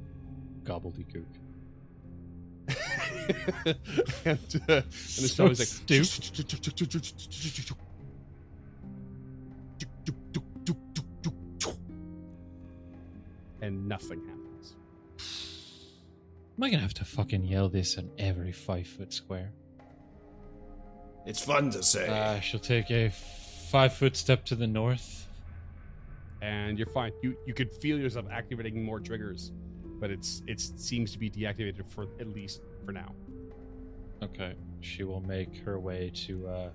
"Gobbledygook!" and the song is like, and nothing happens. Am I gonna have to fucking yell this in every 5 foot square? It's fun to say. She'll take a 5 foot step to the north. And you're fine. You could feel yourself activating more triggers, but it seems to be deactivated for at least for now. Okay. She will make her way to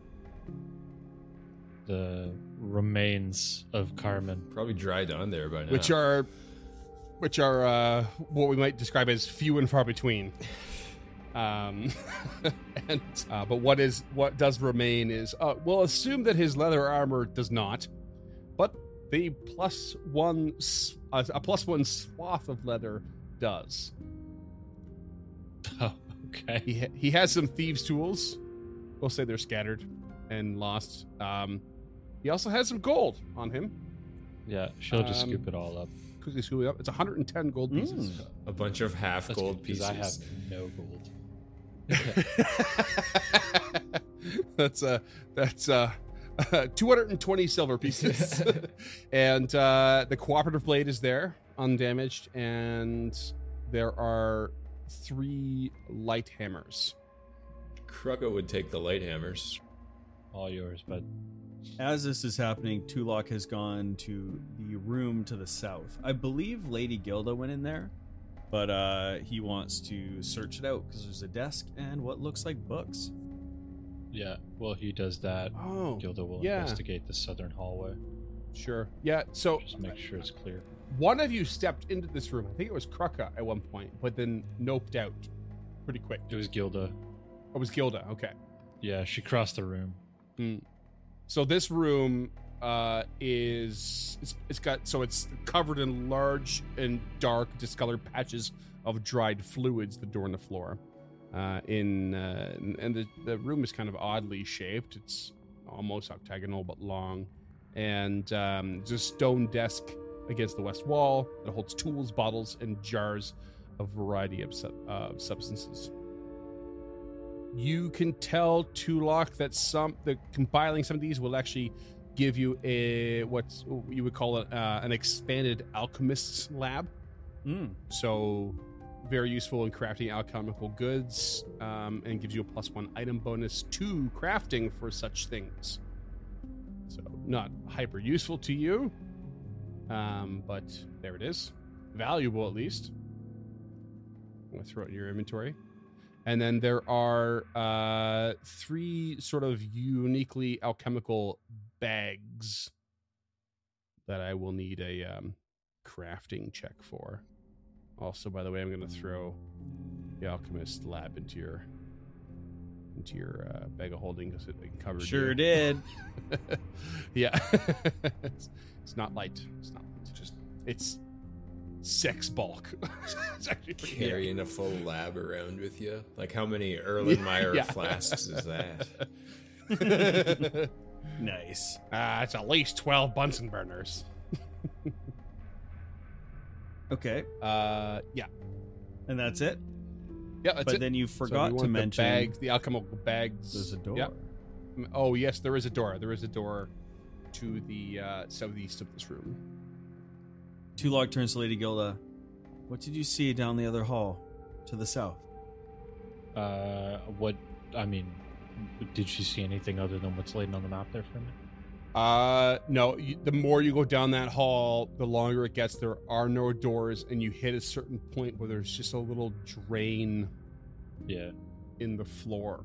the remains of Carmen. Probably dried on there by now. Which are what we might describe as few and far between. But what does remain is we'll assume that his leather armor does not, but the +1 swath of leather does. Oh, okay. He has some thieves' tools. We'll say they're scattered. and lost. He also has some gold on him. Yeah, she'll just scoop it all up. Quickly scoop it up. It's 110 gold pieces. A bunch of half That's gold because pieces. I have no gold. That's 220 silver pieces. And the cooperative blade is there, undamaged, and there are 3 light hammers. Krugga would take the light hammers. All yours, bud. As this is happening, Tulok has gone to the room to the south. I believe Lady Gilda went in there, but he wants to search it out because there's a desk and what looks like books. Yeah, well, he does that. Oh, Gilda will yeah. investigate the southern hallway. Sure. Yeah, so Just make sure it's clear. one of you stepped into this room. I think it was Krukka at one point, but then noped out pretty quick. It was Gilda. It was Gilda. Okay. Yeah, she crossed the room. So this room it's covered in large and dark discolored patches of dried fluids that adorn the floor. And the room is kind of oddly shaped. It's almost octagonal but long, and there's a stone desk against the west wall that holds tools, bottles, and jars of a variety of substances. You can tell Tulok that compiling some of these will actually give you what you would call an expanded alchemist's lab. So very useful in crafting alchemical goods, and gives you a +1 item bonus to crafting for such things. So not hyper useful to you, but there it is. Valuable at least. I'm going to throw it in your inventory. And then there are 3 sort of uniquely alchemical bags that I will need a crafting check for. Also, by the way, I'm going to throw the alchemist lab into your bag of holding because it covered. Sure you. did. Yeah. It's not light. It's not light. It's 6 bulk. It's actually pretty heavy. Carrying a full lab around with you. Like, how many Erlenmeyer Yeah. flasks is that? Nice. It's at least 12 Bunsen burners. Okay, Yeah. and that's it. Yeah, that's But it. then you So forgot we to want mention the bags, the alchemical bags. there's a door. Yeah. Oh yes, there is a door. There is a door to the southeast of this room. Tulok turns to Lady Gilda. What did you see down the other hall to the south? What? I mean, did she see anything other than what's laid on the map there for me? No. The more you go down that hall, the longer it gets. There are no doors, and you hit a certain point where there's just a little drain Yeah. in the floor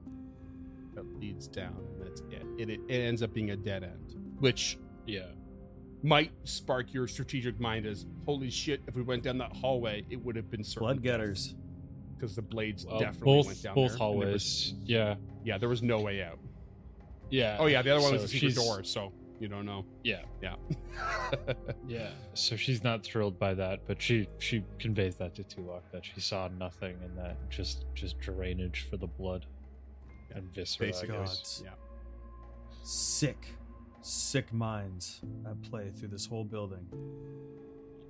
that leads down. That's it. It ends up being a dead end, which Yeah. might spark your strategic mind as, holy shit, if we went down that hallway, it would have been certain Blood getters. because the blades Well, definitely went down both there. hallways. Yeah. Yeah, there was no way out. Yeah. Oh yeah, the other one was So a secret she's- door, so you don't know. Yeah. Yeah. Yeah. So she's not thrilled by that, but she conveys that to Tulok that she saw nothing and that just drainage for the blood and viscera. I Basically. guess. Yeah. Sick minds at play through this whole building.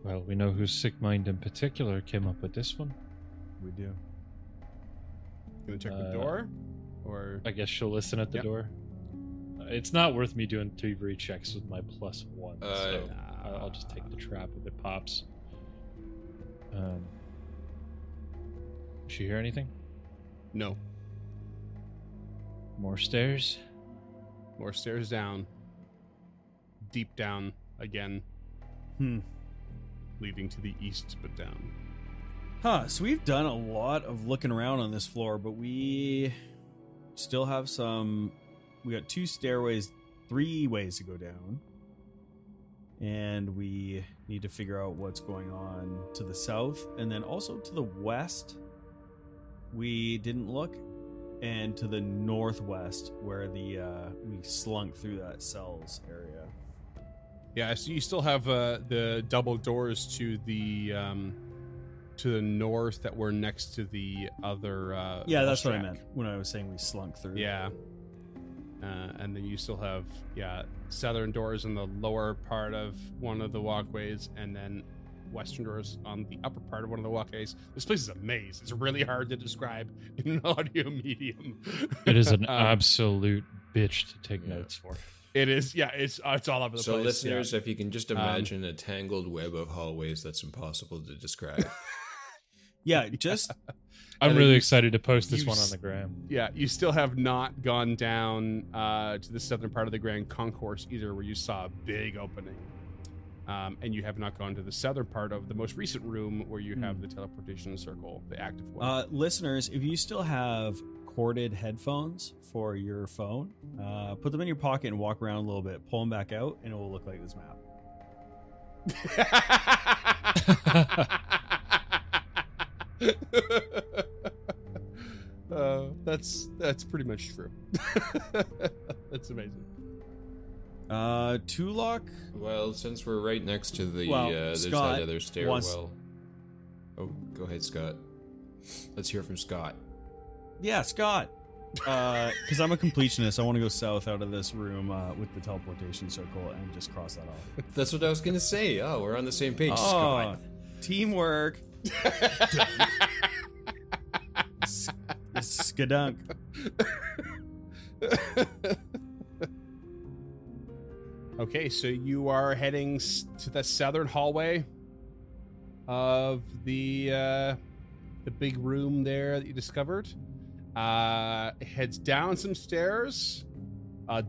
Well, we know whose sick mind in particular came up with this one. We do. Gonna check the door? Or I guess she'll listen at the Yep. door. It's not worth me doing thievery checks with my +1, so I'll just take the trap if it pops. Did she hear anything? no. More stairs? More stairs down. Deep down again, leading to the east but down. Huh, so we've done a lot of looking around on this floor, but we still have we got 2 stairways, 3 ways to go down. And we need to figure out what's going on to the south and then also to the west. We didn't look, and to the northwest where we slunk through that cells area. Yeah, so you still have the double doors to the north that were next to the other. Yeah, that's what I track. meant when I was saying we slunk through. Yeah. And then you still have southern doors in the lower part of one of the walkways, and then western doors on the upper part of one of the walkways. This place is a maze. It's really hard to describe in an audio medium. It is an absolute bitch to take notes for. It is, it's all over the place. So listeners, if you can just imagine a tangled web of hallways that's impossible to describe. Yeah, just I'm really excited to post this one on the gram. Yeah, you still have not gone down to the southern part of the Grand Concourse either, where you saw a big opening. And you have not gone to the southern part of the most recent room where you have the teleportation circle, the active one. Listeners, if you still have corded headphones for your phone, put them in your pocket and walk around a little bit, pull them back out, and it will look like this map. That's pretty much true. That's amazing. Tulok? Well, since we're right next to the there's Scott that other stairwell. Oh, go ahead, Scott. Let's hear from Scott. Yeah, Scott. Because I'm a completionist, I want to go south out of this room with the teleportation circle and just cross that off. That's what I was gonna say. Oh, we're on the same page, Scott. Teamwork. Skadunk. Okay, so you are heading to the southern hallway of the big room there that you discovered. It heads down some stairs,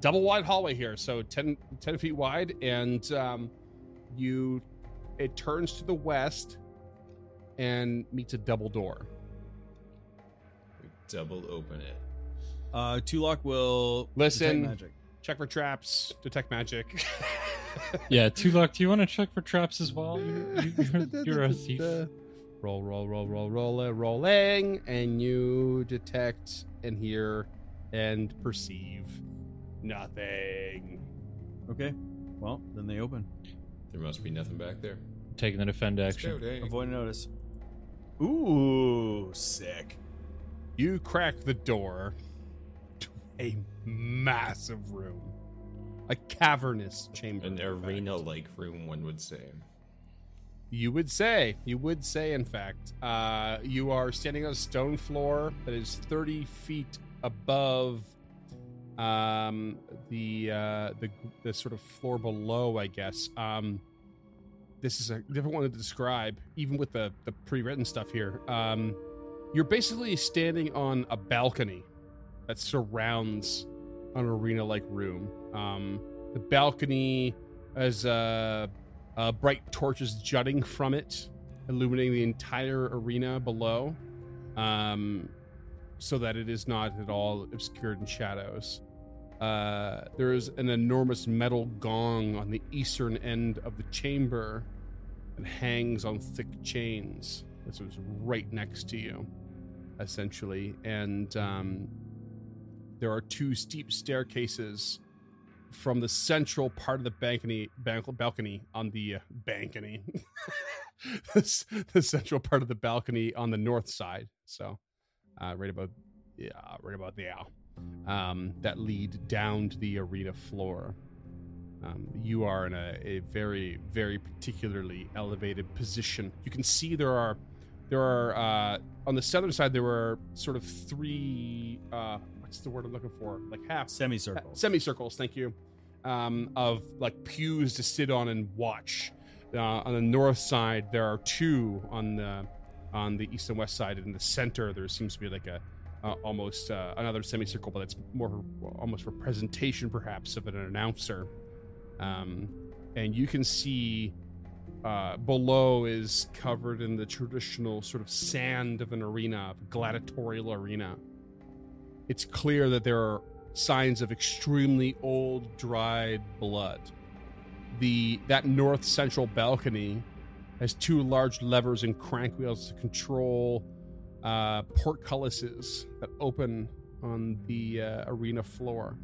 double wide hallway here, so 10 feet wide, and it turns to the west and meets a double door. We double open it. Tulok will listen. detect magic. Check for traps, detect magic. Yeah, Tulok, do you want to check for traps as well? You're a thief. Rolling, and you detect and hear and perceive nothing. Okay, well, then they open. There must be nothing back there. Taking the defend action. Avoid notice. Ooh, sick. You crack the door to a massive room. A cavernous chamber. An arena-like room, one would say. You would say, in fact. You are standing on a stone floor that is 30 feet above the sort of floor below, I guess. This is a different one to describe, even with the pre-written stuff here. You're basically standing on a balcony that surrounds an arena-like room. The balcony has bright torches jutting from it, illuminating the entire arena below, so that it is not at all obscured in shadows. There is an enormous metal gong on the eastern end of the chamber that hangs on thick chains. This was right next to you, essentially. And there are two steep staircases from the central part of the balcony on the balcony. The central part of the balcony on the north side. So right about there. That lead down to the arena floor. You are in a very, very particularly elevated position. You can see there are on the southern side there are sort of three what's the word I'm looking for? Like half semicircles, thank you. Of like pews to sit on and watch. On the north side there are two on the east and west side. In the center there seems to be like a almost another semicircle, but it's more almost for presentation perhaps of an announcer. And you can see below is covered in the traditional sort of sand of an arena, of a gladiatorial arena. It's clear that there are signs of extremely old, dried blood. That north central balcony has two large levers and crank wheels to control portcullises that open on the arena floor.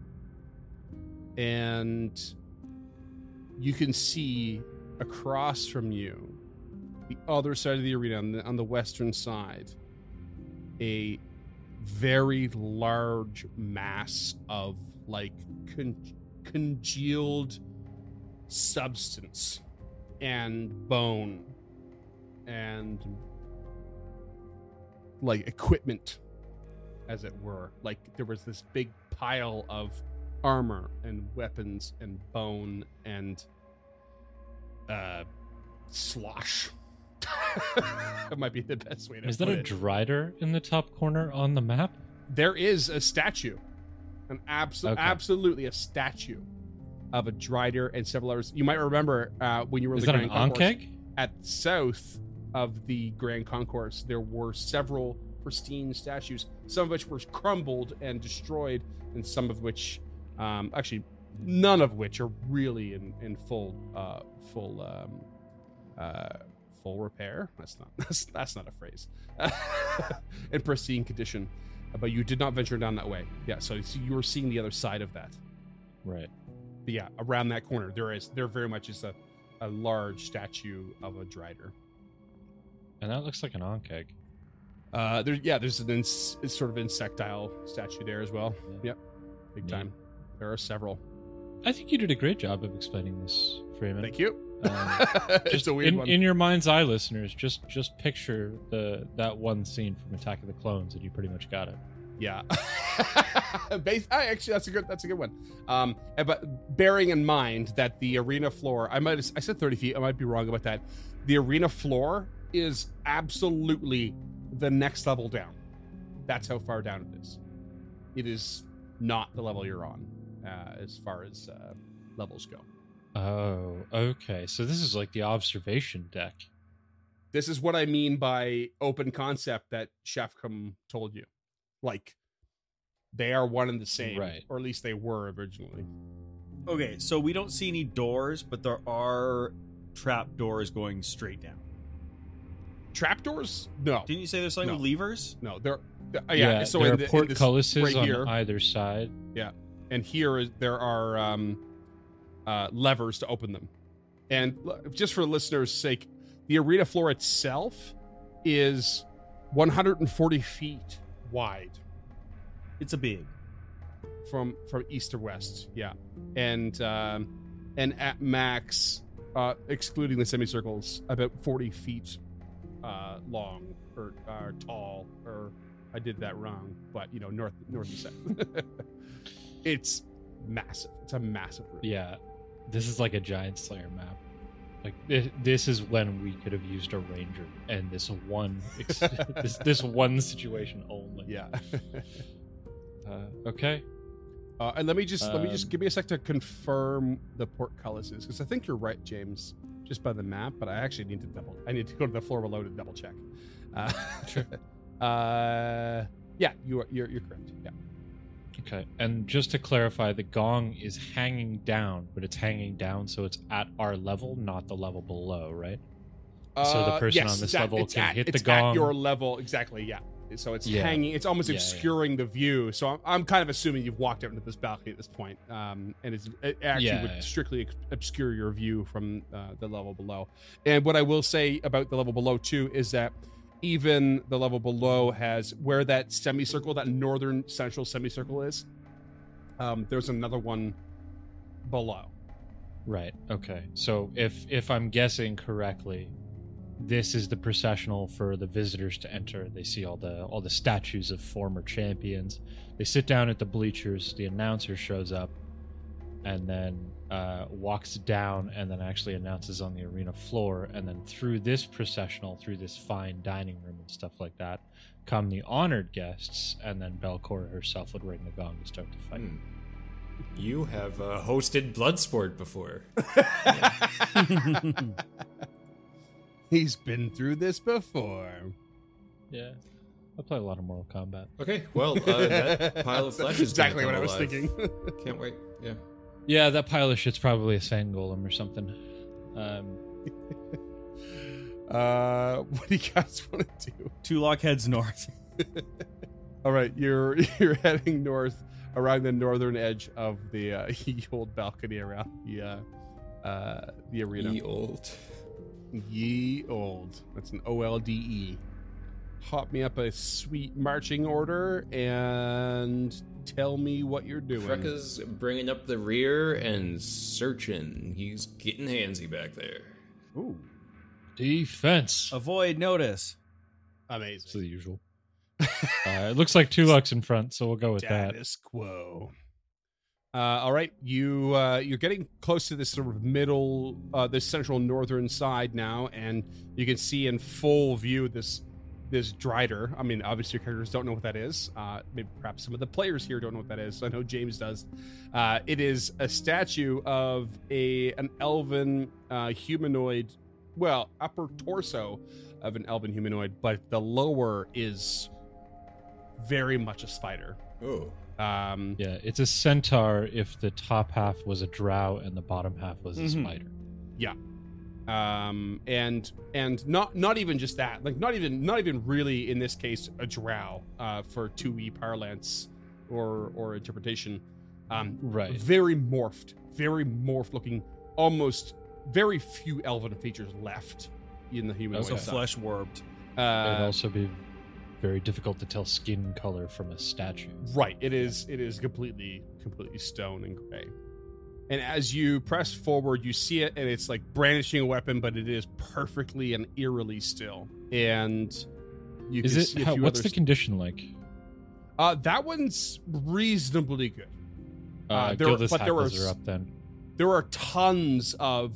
And you can see across from you, the other side of the arena, on the western side, a very large mass of like congealed substance and bone and like equipment, as it were. Like there was this big pile of armor and weapons and bone and slosh. That might be the best way to Is put that a it. Drider in the top corner on the map? There is a statue, absolutely a statue of a Drider and several others. You might remember when you were in Is the that an Grand Concourse, Ankeg? at south of the Grand Concourse, there were several pristine statues, some of which were crumbled and destroyed, and some of which, actually, none of which are really in full repair. That's not a phrase. In pristine condition, but you did not venture down that way. Yeah, so you were seeing the other side of that. Right. But yeah, around that corner, there very much is a large statue of a Drider. And that looks like an Ankeg. There's an sort of insectile statue there as well. Yeah. Yep, big time. There are several. I think you did a great job of explaining this, Freeman. Thank you. Just It's a weird one. in your mind's eye, listeners, just picture that one scene from Attack of the Clones, and you pretty much got it. Yeah. Actually, that's a good one. But bearing in mind that the arena floor, I said 30 feet. I might be wrong about that. The arena floor is absolutely the next level down. That's how far down it is. It is not the level you're on, as far as levels go. Oh, okay. So this is like the observation deck. This is what I mean by open concept that Chefcom told you. Like, they are one and the same, Right. or at least they were originally. Okay, so we don't see any doors, but there are trap doors going straight down. Trapdoors? No. Didn't you say there's something No. with levers? No, there. Yeah, so there in are this portcullises right on here, either side. and here there are levers to open them. And just for the listeners' sake, the arena floor itself is 140 feet wide It's a big. from east to west. Yeah, and at max, excluding the semicircles, about 40 feet long or tall. Or I did that wrong, but north and south. It's massive. It's a massive room. Yeah, this is like a Giant Slayer map. Like this is when we could have used a ranger, and this one this one situation only. Yeah. Okay. And let me just give me a sec to confirm the portcullises, because I think you're right, James, just by the map. But I actually need to go to the floor below to double check. Sure. Yeah, you're correct. Yeah. Okay, and just to clarify, the gong is hanging down, but it's hanging down so it's at our level, not the level below, right? So the person on this level can hit the gong. At your level, exactly. Yeah. So it's hanging. It's almost obscuring the view. So I'm kind of assuming you've walked out into this balcony at this point, and it actually would strictly obscure your view from the level below. And what I will say about the level below too is that even the level below has, where that semicircle, that northern central semicircle is, there's another one below. Right. Okay. So if I'm guessing correctly, this is the processional for the visitors to enter. They see all the statues of former champions. They sit down at the bleachers. The announcer shows up, and then walks down, and then actually announces on the arena floor. And then through this processional, through this fine dining room and stuff like that, come the honored guests, and then Belcora herself would ring the gong to start the fight. You have hosted Bloodsport before. He's been through this before. Yeah. I play a lot of Mortal Kombat. Okay, well, that pile of flesh is exactly what gonna I was come thinking. alive. Can't wait. Yeah. Yeah, that pile of shit's probably a sand golem or something. What do you guys want to do? Tulok heads north. All right, you're heading north around the northern edge of the old balcony around the arena. Ye old. Ye old. That's an OLDE. hop me up a sweet marching order and tell me what you're doing. Krekka's bringing up the rear and searching. He's getting handsy back there. Ooh. Defense. Avoid notice. Amazing. It's the usual. It looks like Tulok's in front, so we'll go with that. Status quo. All right, you're getting close to this sort of middle, this central northern side now, and you can see in full view this Drider. I mean, obviously your characters don't know what that is. Maybe perhaps some of the players here don't know what that is. I know James does. It is a statue of an elven humanoid, well, upper torso of an elven humanoid, but the lower is very much a spider. Oh. Yeah, it's a centaur if the top half was a drow and the bottom half was a spider. Yeah. And not even just that, like not even really in this case a drow for 2e parlance or interpretation. Right. Very morphed looking, almost very few elven features left in the humanoid. Also stuff. flesh warped. It'd also be very difficult to tell skin color from a statue. Right. It is completely stone and gray. And as you press forward, you see it, and it's like brandishing a weapon, but it is perfectly and eerily still. And you Is can it? see a How, few what's other the condition like? that one's reasonably good. Gilda's but there Hackles are up then. There are tons of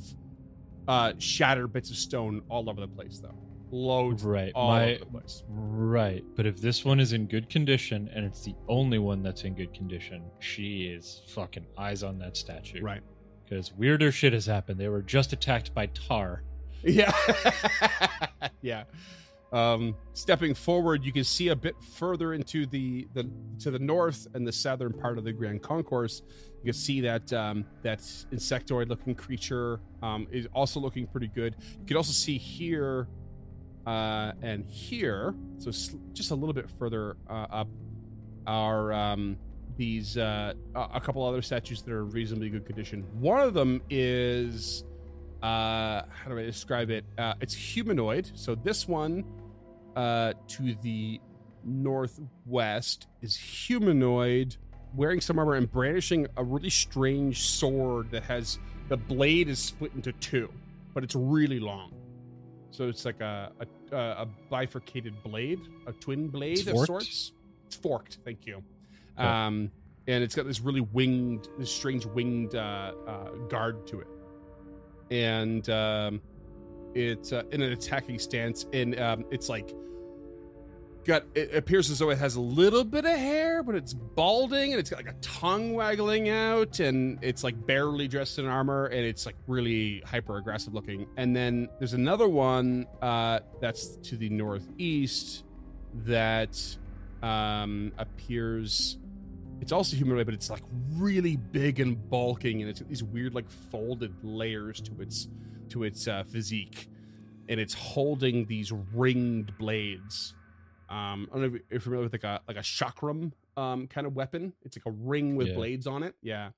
shattered bits of stone all over the place, though. Loads, Right. all over the place. Right. But if this one is in good condition and it's the only one that's in good condition, she is fucking eyes on that statue. Right. Because weirder shit has happened. They were just attacked by tar. Yeah. Yeah. Stepping forward, you can see a bit further into the north and the southern part of the Grand Concourse. You can see that that insectoid-looking creature is also looking pretty good. You can also see here and here, so just a little bit further up, are these a couple other statues that are in reasonably good condition. One of them is how do I describe it? It's humanoid. So this one to the northwest is humanoid, wearing some armor and brandishing a really strange sword that has the blade is split into two, but it's really long. So it's like a bifurcated blade, a twin blade It's of forked? sorts. It's forked. Thank you. Cool. And it's got this really this strange winged guard to it, and it's in an attacking stance, and it's like it appears as though it has a little bit of hair, but it's balding, and it's got like a tongue waggling out, and it's like barely dressed in armor, and it's like really hyper aggressive looking. And then there's another one that's to the northeast that appears, it's also humanoid, but it's like really big and bulking, and it's got these weird like folded layers to its physique, and it's holding these ringed blades. I don't know if you're familiar with like a chakram kind of weapon. It's like a ring with blades on it. Yeah.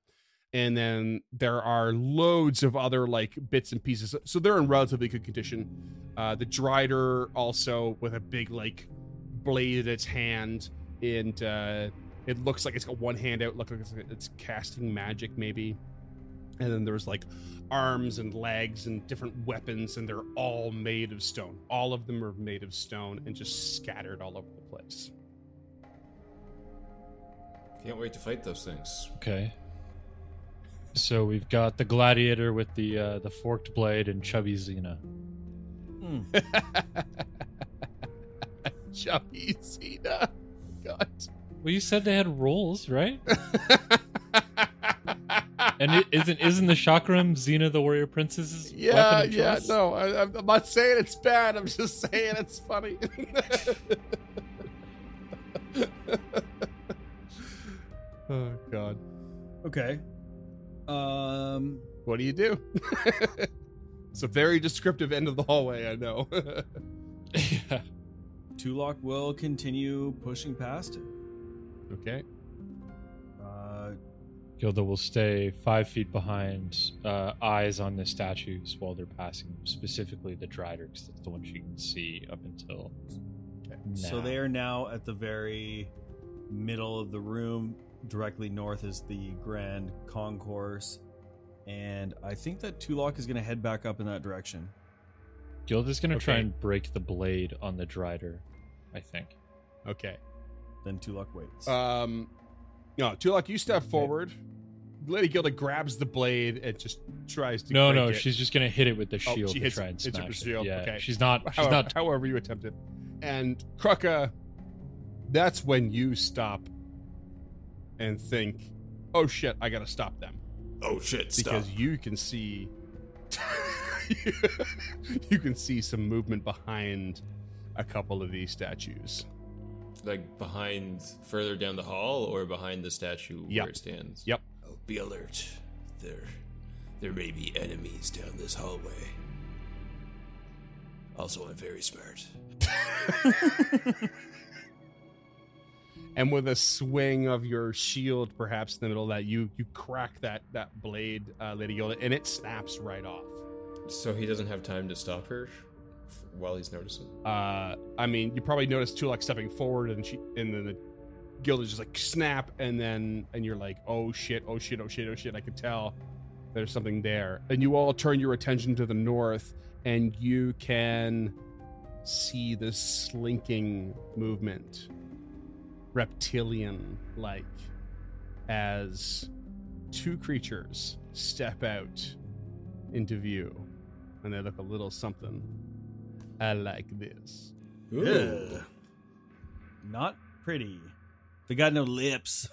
And then there are loads of other like bits and pieces. So they're in relatively good condition. The Drider also with a big like blade in its hand, and it looks like it's got one hand out, looks like it's casting magic maybe. And then there's like arms and legs and different weapons, and they're all made of stone. All of them are made of stone and just scattered all over the place. Can't wait to fight those things. Okay. So we've got the gladiator with the forked blade and chubby Xena. Chubby Xena. God. Well, you said they had roles, right? And isn't the chakram Xena the warrior princess's weapon of choice? No, I'm not saying it's bad. I'm just saying it's funny. Oh God. Okay. What do you do? It's a very descriptive end of the hallway, I know. Yeah. Tulok will continue pushing past it. Okay. Gilda will stay 5 feet behind, eyes on the statues while they're passing, specifically the Drider, because that's the one she can see up until So now. they are now at the very middle of the room. Directly north is the Grand Concourse. And I think that Tulok is going to head back up in that direction. Gilda's going to try Okay. and break the blade on the Drider, I think. Okay. Then Tulok waits. No, Tulok, you step forward. Lady Gilda grabs the blade and just tries to. No, break it. she's just going to hit it with the Oh, shield she to hits try it. and Hits it smash with it. the shield, Yeah, okay. she's not. However you attempt it. And Krucka, that's when you stop and think, "Oh shit, I gotta stop them," Oh shit! Stop. because you can see, you can see some movement behind a couple of these statues. Like behind, further down the hall, or behind the statue Yep. where it stands. Yep. Oh, be alert. There may be enemies down this hallway. Also, I'm very smart. And with a swing of your shield, perhaps in the middle of that, you crack that blade, Lady Gilda, and it snaps right off. So he doesn't have time to stop her while he's noticing. I mean, you probably noticed Tulok stepping forward, and then the Gilda just like snap, and you're like, oh shit, oh shit, oh shit, oh shit. I could tell there's something there, and you all turn your attention to the north, and you can see this slinking movement, reptilian-like, as two creatures step out into view, and they look a little something like this. Ugh. Not pretty. They got no lips.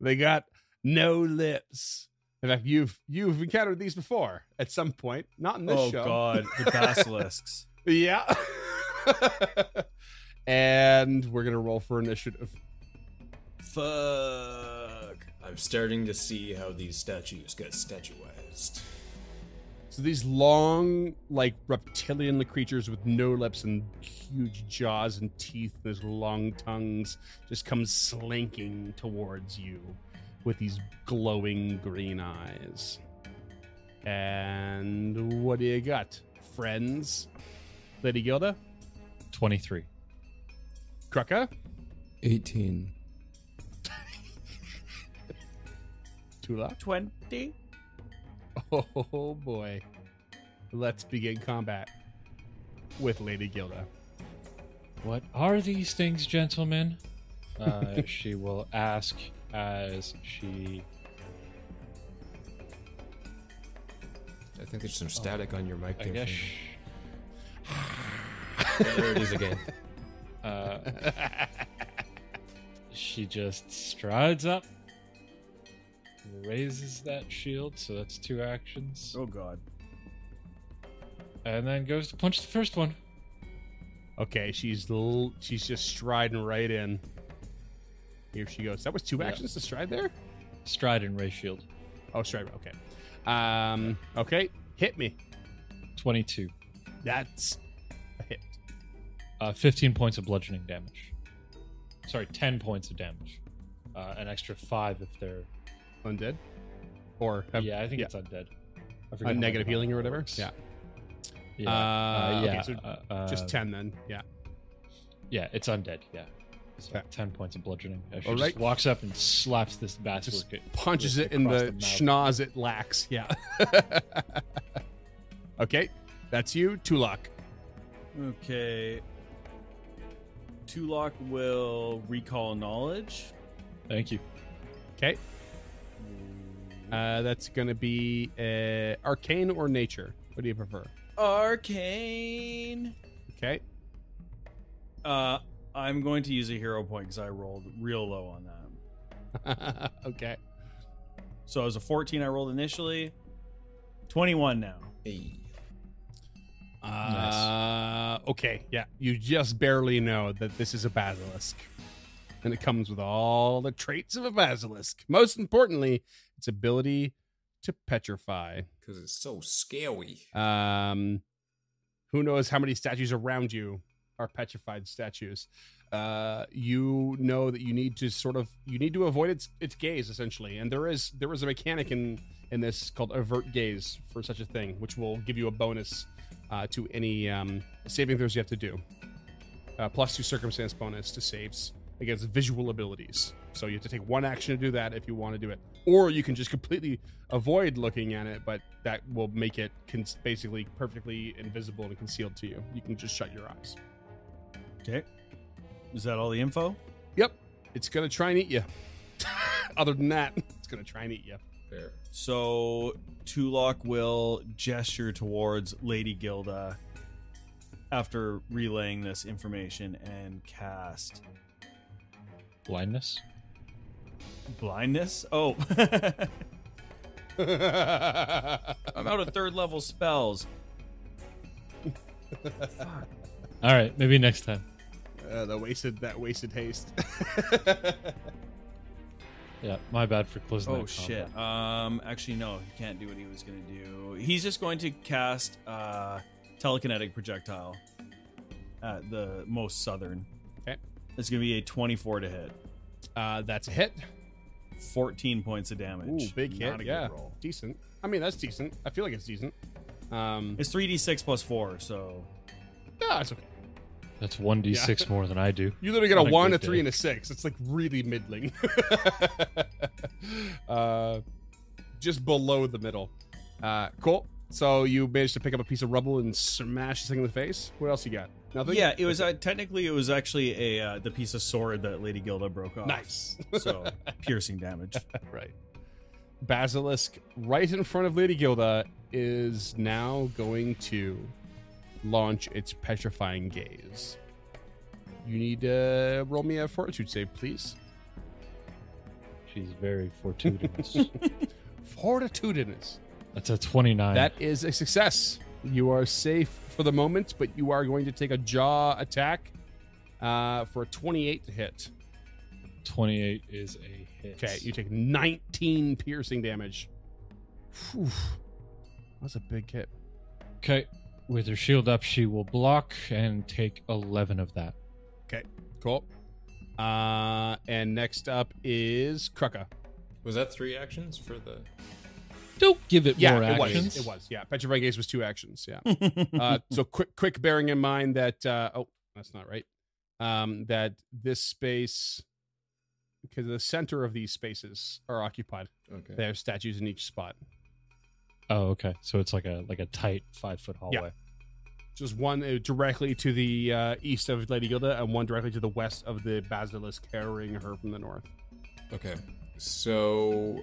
They got no lips. In fact, you've encountered these before at some point, not in this Oh show. god, the basilisks. Yeah. And we're gonna roll for initiative. Fuck. I'm starting to see how these statues get statuized. So these long, like reptilian creatures with no lips and huge jaws and teeth, and those long tongues, just come slinking towards you with these glowing green eyes. And what do you got, friends? Lady Gilda, 23. Krucka, 18. Tula. 20. Oh boy. Let's begin combat with Lady Gilda. What are these things, gentlemen? She will ask as she... I think there's some static on your mic I there. guess... There it is again. She just strides up, raises that shield, so that's 2 actions, Oh god. and then goes to punch the first one. Okay, she's just striding right in. Here she goes. That was 2 Yeah. actions to stride there? Stride and raise shield. Oh, stride. Okay. Okay. Hit me. 22. That's a hit. 15 points of bludgeoning damage. Sorry, 10 points of damage. An extra 5 if they're... Undead? Or yeah, I think it's undead. I forget how negative the healing or modifier whatever? works. Yeah. Yeah. Okay, Yeah. so just 10 then. Yeah. Yeah, it's undead. Yeah. So Okay. 10 points of bludgeoning. She All just right. walks up and slaps this Just basilisk. punches with- it in across the mouth. schnoz it lacks. Yeah. Okay. That's you, Tulok. Okay. Tulok will recall knowledge. Thank you. Okay. That's going to be arcane or nature. What do you prefer? Arcane. Okay. I'm going to use a hero point because I rolled real low on that. Okay. So it was a 14 I rolled initially. 21 now. Hey. Okay. Yeah. You just barely know that this is a basilisk. And it comes with all the traits of a basilisk. Most importantly, its ability to petrify. Because it's so scary. Who knows how many statues around you are petrified statues. You know that you need to avoid its gaze, essentially. And there is a mechanic in this called avert gaze for such a thing, which will give you a bonus to any saving throws you have to do. +2 circumstance bonus to saves against visual abilities. So you have to take one action to do that if you want to do it. Or you can just completely avoid looking at it, but that will make it basically perfectly invisible and concealed to you. You can just shut your eyes. Okay. Is that all the info? Yep. It's going to try and eat you. Other than that, it's going to try and eat you. Fair. So Tulok will gesture towards Lady Gilda after relaying this information and cast Blindness. blindness. Oh, I'm out of 3rd level spells. All right, maybe next time. That wasted haste. Yeah, my bad for closing. Oh that shit. combat. Actually, no, he can't do what he was gonna do. He's just going to cast telekinetic projectile at the most southern. Okay. It's gonna be a 24 to hit. That's a hit. 14 points of damage. Ooh, big hit. Not a good Yeah, roll. decent. I mean, that's decent. I feel like it's decent. It's 3d6 plus 4, so Yeah, it's okay. That's 1d6 more than I do. You literally get a On a 1, a good 3, day. and a 6. It's like really middling. Just below the middle. Cool. So you managed to pick up a piece of rubble and smash this thing in the face. What else you got? Nothing? yeah, it was technically it was actually a the piece of sword that Lady Gilda broke off. Nice. So piercing damage. Right. Basilisk, right in front of Lady Gilda, is now going to launch its petrifying gaze. You need to roll me a fortitude save, please. She's very fortuitous. Fortitudinous. That's a 29. That is a success. You are safe for the moment, but you are going to take a jaw attack for a 28 to hit. 28 is a hit. Okay, you take 19 piercing damage. Whew. That's a big hit. Okay, with her shield up, she will block and take 11 of that. Okay, cool. And next up is Krucka. Was that 3 actions for the? Don't give it more it actions. was. It was. Yeah, Petrifying Gaze was 2 actions. Yeah. So quick, bearing in mind that oh, that's not right. That this space, because the center of these spaces are occupied. Okay. They have statues in each spot. Oh, okay. So it's like a tight 5-foot hallway. Yeah. Just one directly to the east of Lady Gilda, and one directly to the west of the basilisk carrying her from the north. Okay. So,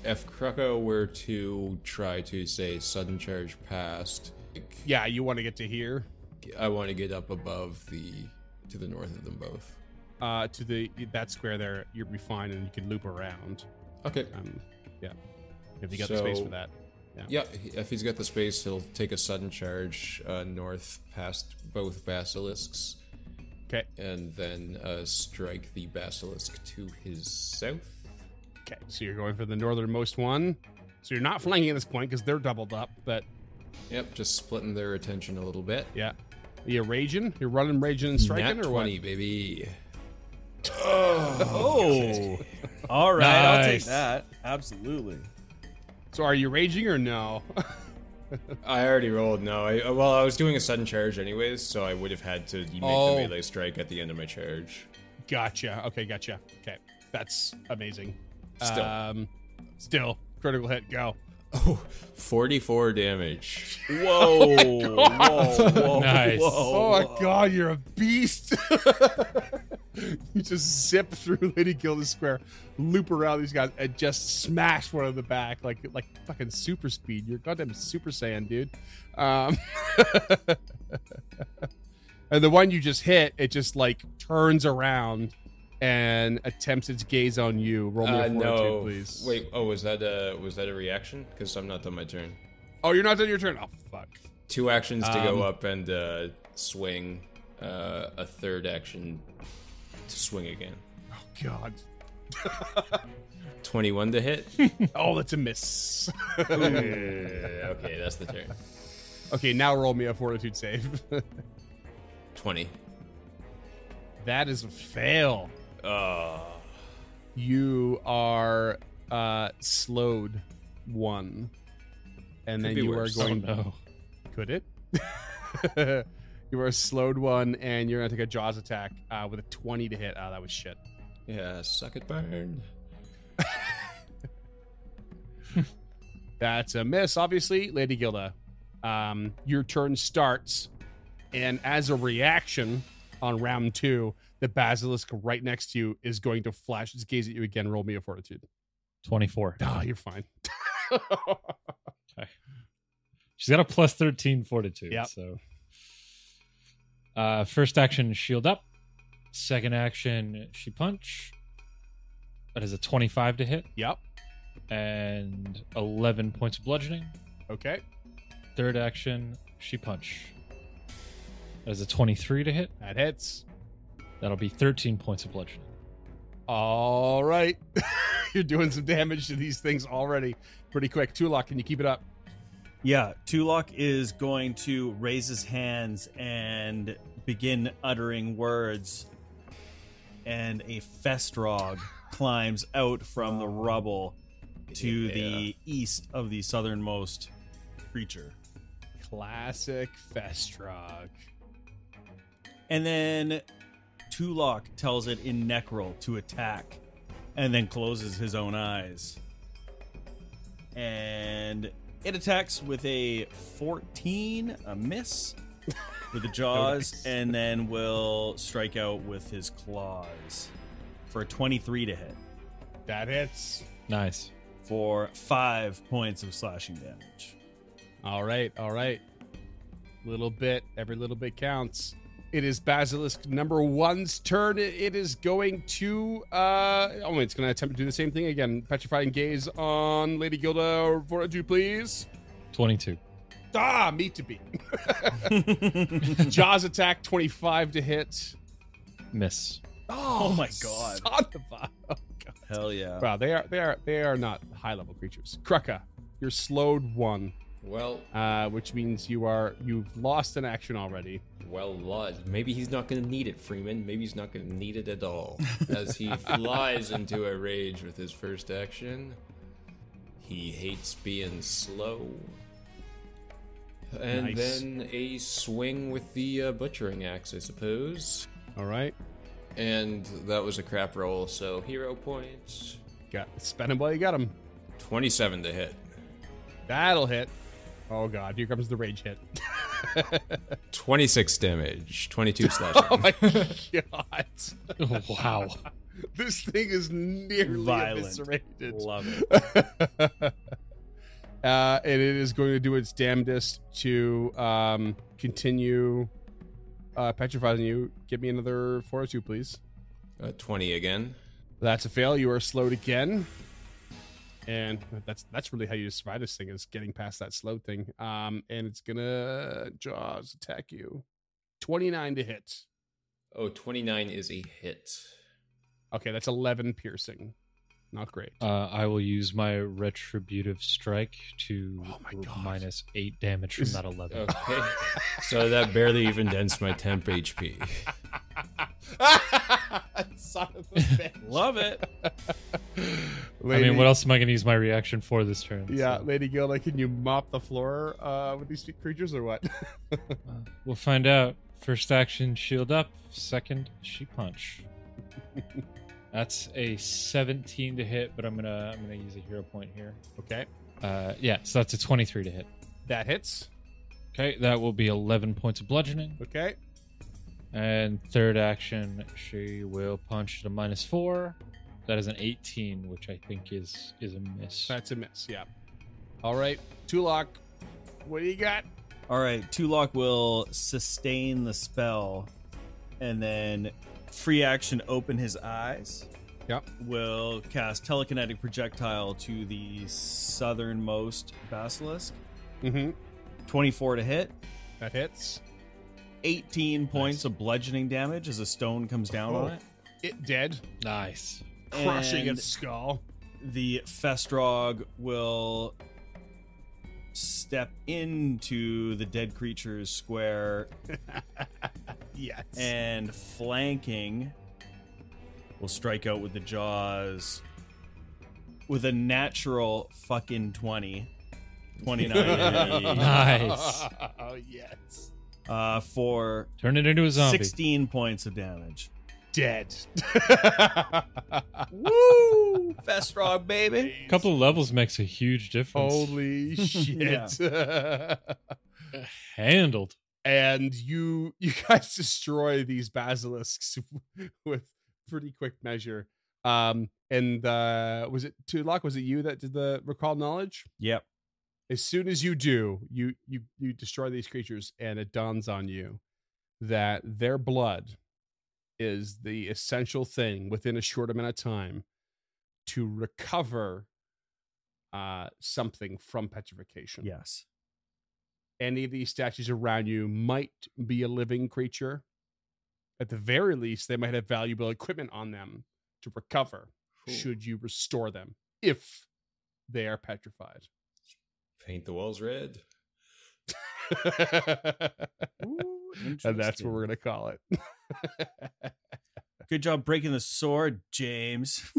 if Krucka were to try to say sudden charge past, Yeah, you want to get to here, I want to get up above to the north of them both. to that square there. You'll be fine, and you can loop around. Okay. Yeah, if you got the space for that. Yeah, if he's got the space, he'll take a sudden charge north past both basilisks. Okay. And then strike the basilisk to his south. Okay, so you're going for the northernmost one. So you're not flanking at this point because they're doubled up, but Yep, just splitting their attention a little bit. yeah. Are you raging? You're running, raging, and striking, Nat or 20, what? baby. Oh, all right. I'll take Nice. that. Absolutely. So are you raging or no? I already rolled. No, I was doing a sudden charge anyways, so I would have had to make the melee strike at the end of my charge. Gotcha. Okay, gotcha. Okay, that's amazing. Still. Critical hit. Go. Oh, 44 damage. Whoa. Whoa. Nice. Whoa. Oh my god, you're a beast! You just zip through Lady Gilda's square, loop around these guys, and just smash one in the back like fucking super speed. You're goddamn Super Saiyan, dude. And the one you just hit, it just like turns around and attempts its gaze on you. Roll me a fortitude, No. please. Wait. Oh, was that a reaction? Because I'm not done my turn. Oh, you're not done your turn. Oh fuck. 2 actions to go up and swing. A third action to swing again. Oh god. 21 to hit. Oh, that's a miss. Okay, that's the turn. Okay, now roll me a fortitude save. 20. That is a fail. Oh. You are slowed 1. And then be you worse. are going Oh no. Could it? You are slowed one, and you're going to take a Jaws attack with a 20 to hit. Oh, that was shit. Yeah, suck it, burn. That's a miss, obviously. Lady Gilda, your turn starts, and as a reaction on round 2, the basilisk right next to you is going to flash its gaze at you again. Roll me a fortitude. 24. Ah, you're fine. Okay. She's got a plus 13 fortitude. Yep. So, first action, shield up. Second action, she punch. That is a 25 to hit. Yep. And 11 points of bludgeoning. Okay. Third action, she punch. That is a 23 to hit. That hits. That'll be 13 points of bludgeoning. All right. You're doing some damage to these things already pretty quick. Tulok, can you keep it up? Yeah, Tulok is going to raise his hands and begin uttering words, and a Festrog climbs out from the rubble to the east of the southernmost creature. Classic Festrog. And then Tulok tells it in Necrol to attack, and then closes his own eyes. And it attacks with a 14, a miss with the jaws, Nice. and then will strike out with his claws for a 23 to hit That hits. Nice. for 5 points of slashing damage. All right. Little bit. Every little bit counts. It is Basilisk number 1's turn. It is going to it's going to attempt to do the same thing again. Petrifying gaze on Lady Gilda. Fortitude, please. 22. Ah, meat to beat. Jaws attack, 25 to hit. Miss. Oh my god. Son of a- oh, God. Hell yeah. Wow, they are not high level creatures. Krucka, you're slowed 1, Well, which means you've lost an action already. maybe he's not going to need it, Freeman. Maybe he's not going to need it at all. As he flies into a rage with his first action, he hates being slow. And Nice. then a swing with the butchering axe, I suppose. All right, And that was a crap roll, so hero points. spend them while you got them. 27 to hit. That'll hit. Oh God, here comes the rage hit. 26 damage. 22 slashing. Oh my God, Wow. this thing is nearly Violent. eviscerated. Love it. And it is going to do its damnedest to continue petrifying you. Give me another fortitude, please. 20 again. That's a fail. You are slowed again. And that's really how you survive this thing, is getting past that slow thing. And it's gonna Jaws attack you. 29 to hit. Oh, 29 is a hit. Okay, that's 11 piercing. Not great. I will use my retributive strike to Oh my God. minus 8 damage from that 11. Okay. So that barely even dents my temp HP. Son of a bitch. Love it. I mean, what else am I going to use my reaction for this turn? Yeah, So, Lady Gilda, can you mop the floor with these creatures or what? we'll find out. First action, shield up. Second, she punch. That's a 17 to hit, but I'm gonna use a hero point here. Okay, Yeah, so that's a 23 to hit. that hits. Okay, that will be 11 points of bludgeoning. Okay, And third action, she will punch at a minus 4. That is an 18, which I think is a miss. that's a miss. Yeah. All right, Tulok, what do you got? All right, Tulok will sustain the spell, and then free action open his eyes. Yep. Will cast telekinetic projectile to the southernmost basilisk. Mm-hmm. 24 to hit. That hits. 18 points of bludgeoning damage as a stone comes down on Oh. it. It dead, Nice. crushing And its skull. the Festrog will step into the dead creature's square, Yes. and flanking will strike out with the jaws with a natural fucking 20. 29. Nice. Oh, yes. For Turn it into a zombie. 16 points of damage. Dead. Woo! Festrog, baby. A couple of levels makes a huge difference. Holy shit. Handled. And you guys destroy these basilisks with pretty quick measure. And was it Tulok? Was it you that did the recall knowledge? Yep. As soon as you do, you destroy these creatures, and it dawns on you that their blood is the essential thing within a short amount of time to recover something from petrification. Yes. Any of these statues around you might be a living creature. At the very least, they might have valuable equipment on them to recover should you restore them, if they are petrified. Paint the walls red. Ooh, And that's what we're going to call it. Good job breaking the sword, James.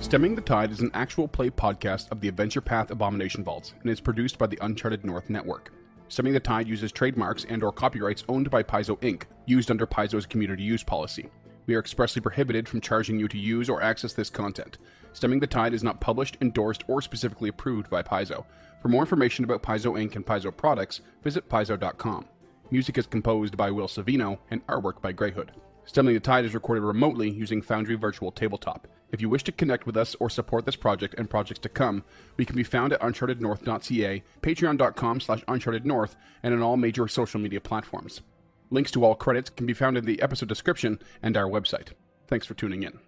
Stemming the Tide is an actual play podcast of the Adventure Path Abomination Vaults and is produced by the Uncharted North Network. Stemming the Tide uses trademarks and/or copyrights owned by Paizo Inc., used under Paizo's community use policy. We are expressly prohibited from charging you to use or access this content. Stemming the Tide is not published, endorsed, or specifically approved by Paizo. For more information about Paizo Inc. and Paizo products, visit paizo.com. Music is composed by Will Savino and artwork by Greyhood. Stemming the Tide is recorded remotely using Foundry Virtual Tabletop. If you wish to connect with us or support this project and projects to come, we can be found at unchartednorth.ca, patreon.com/unchartednorth, and on all major social media platforms. Links to all credits can be found in the episode description and our website. Thanks for tuning in.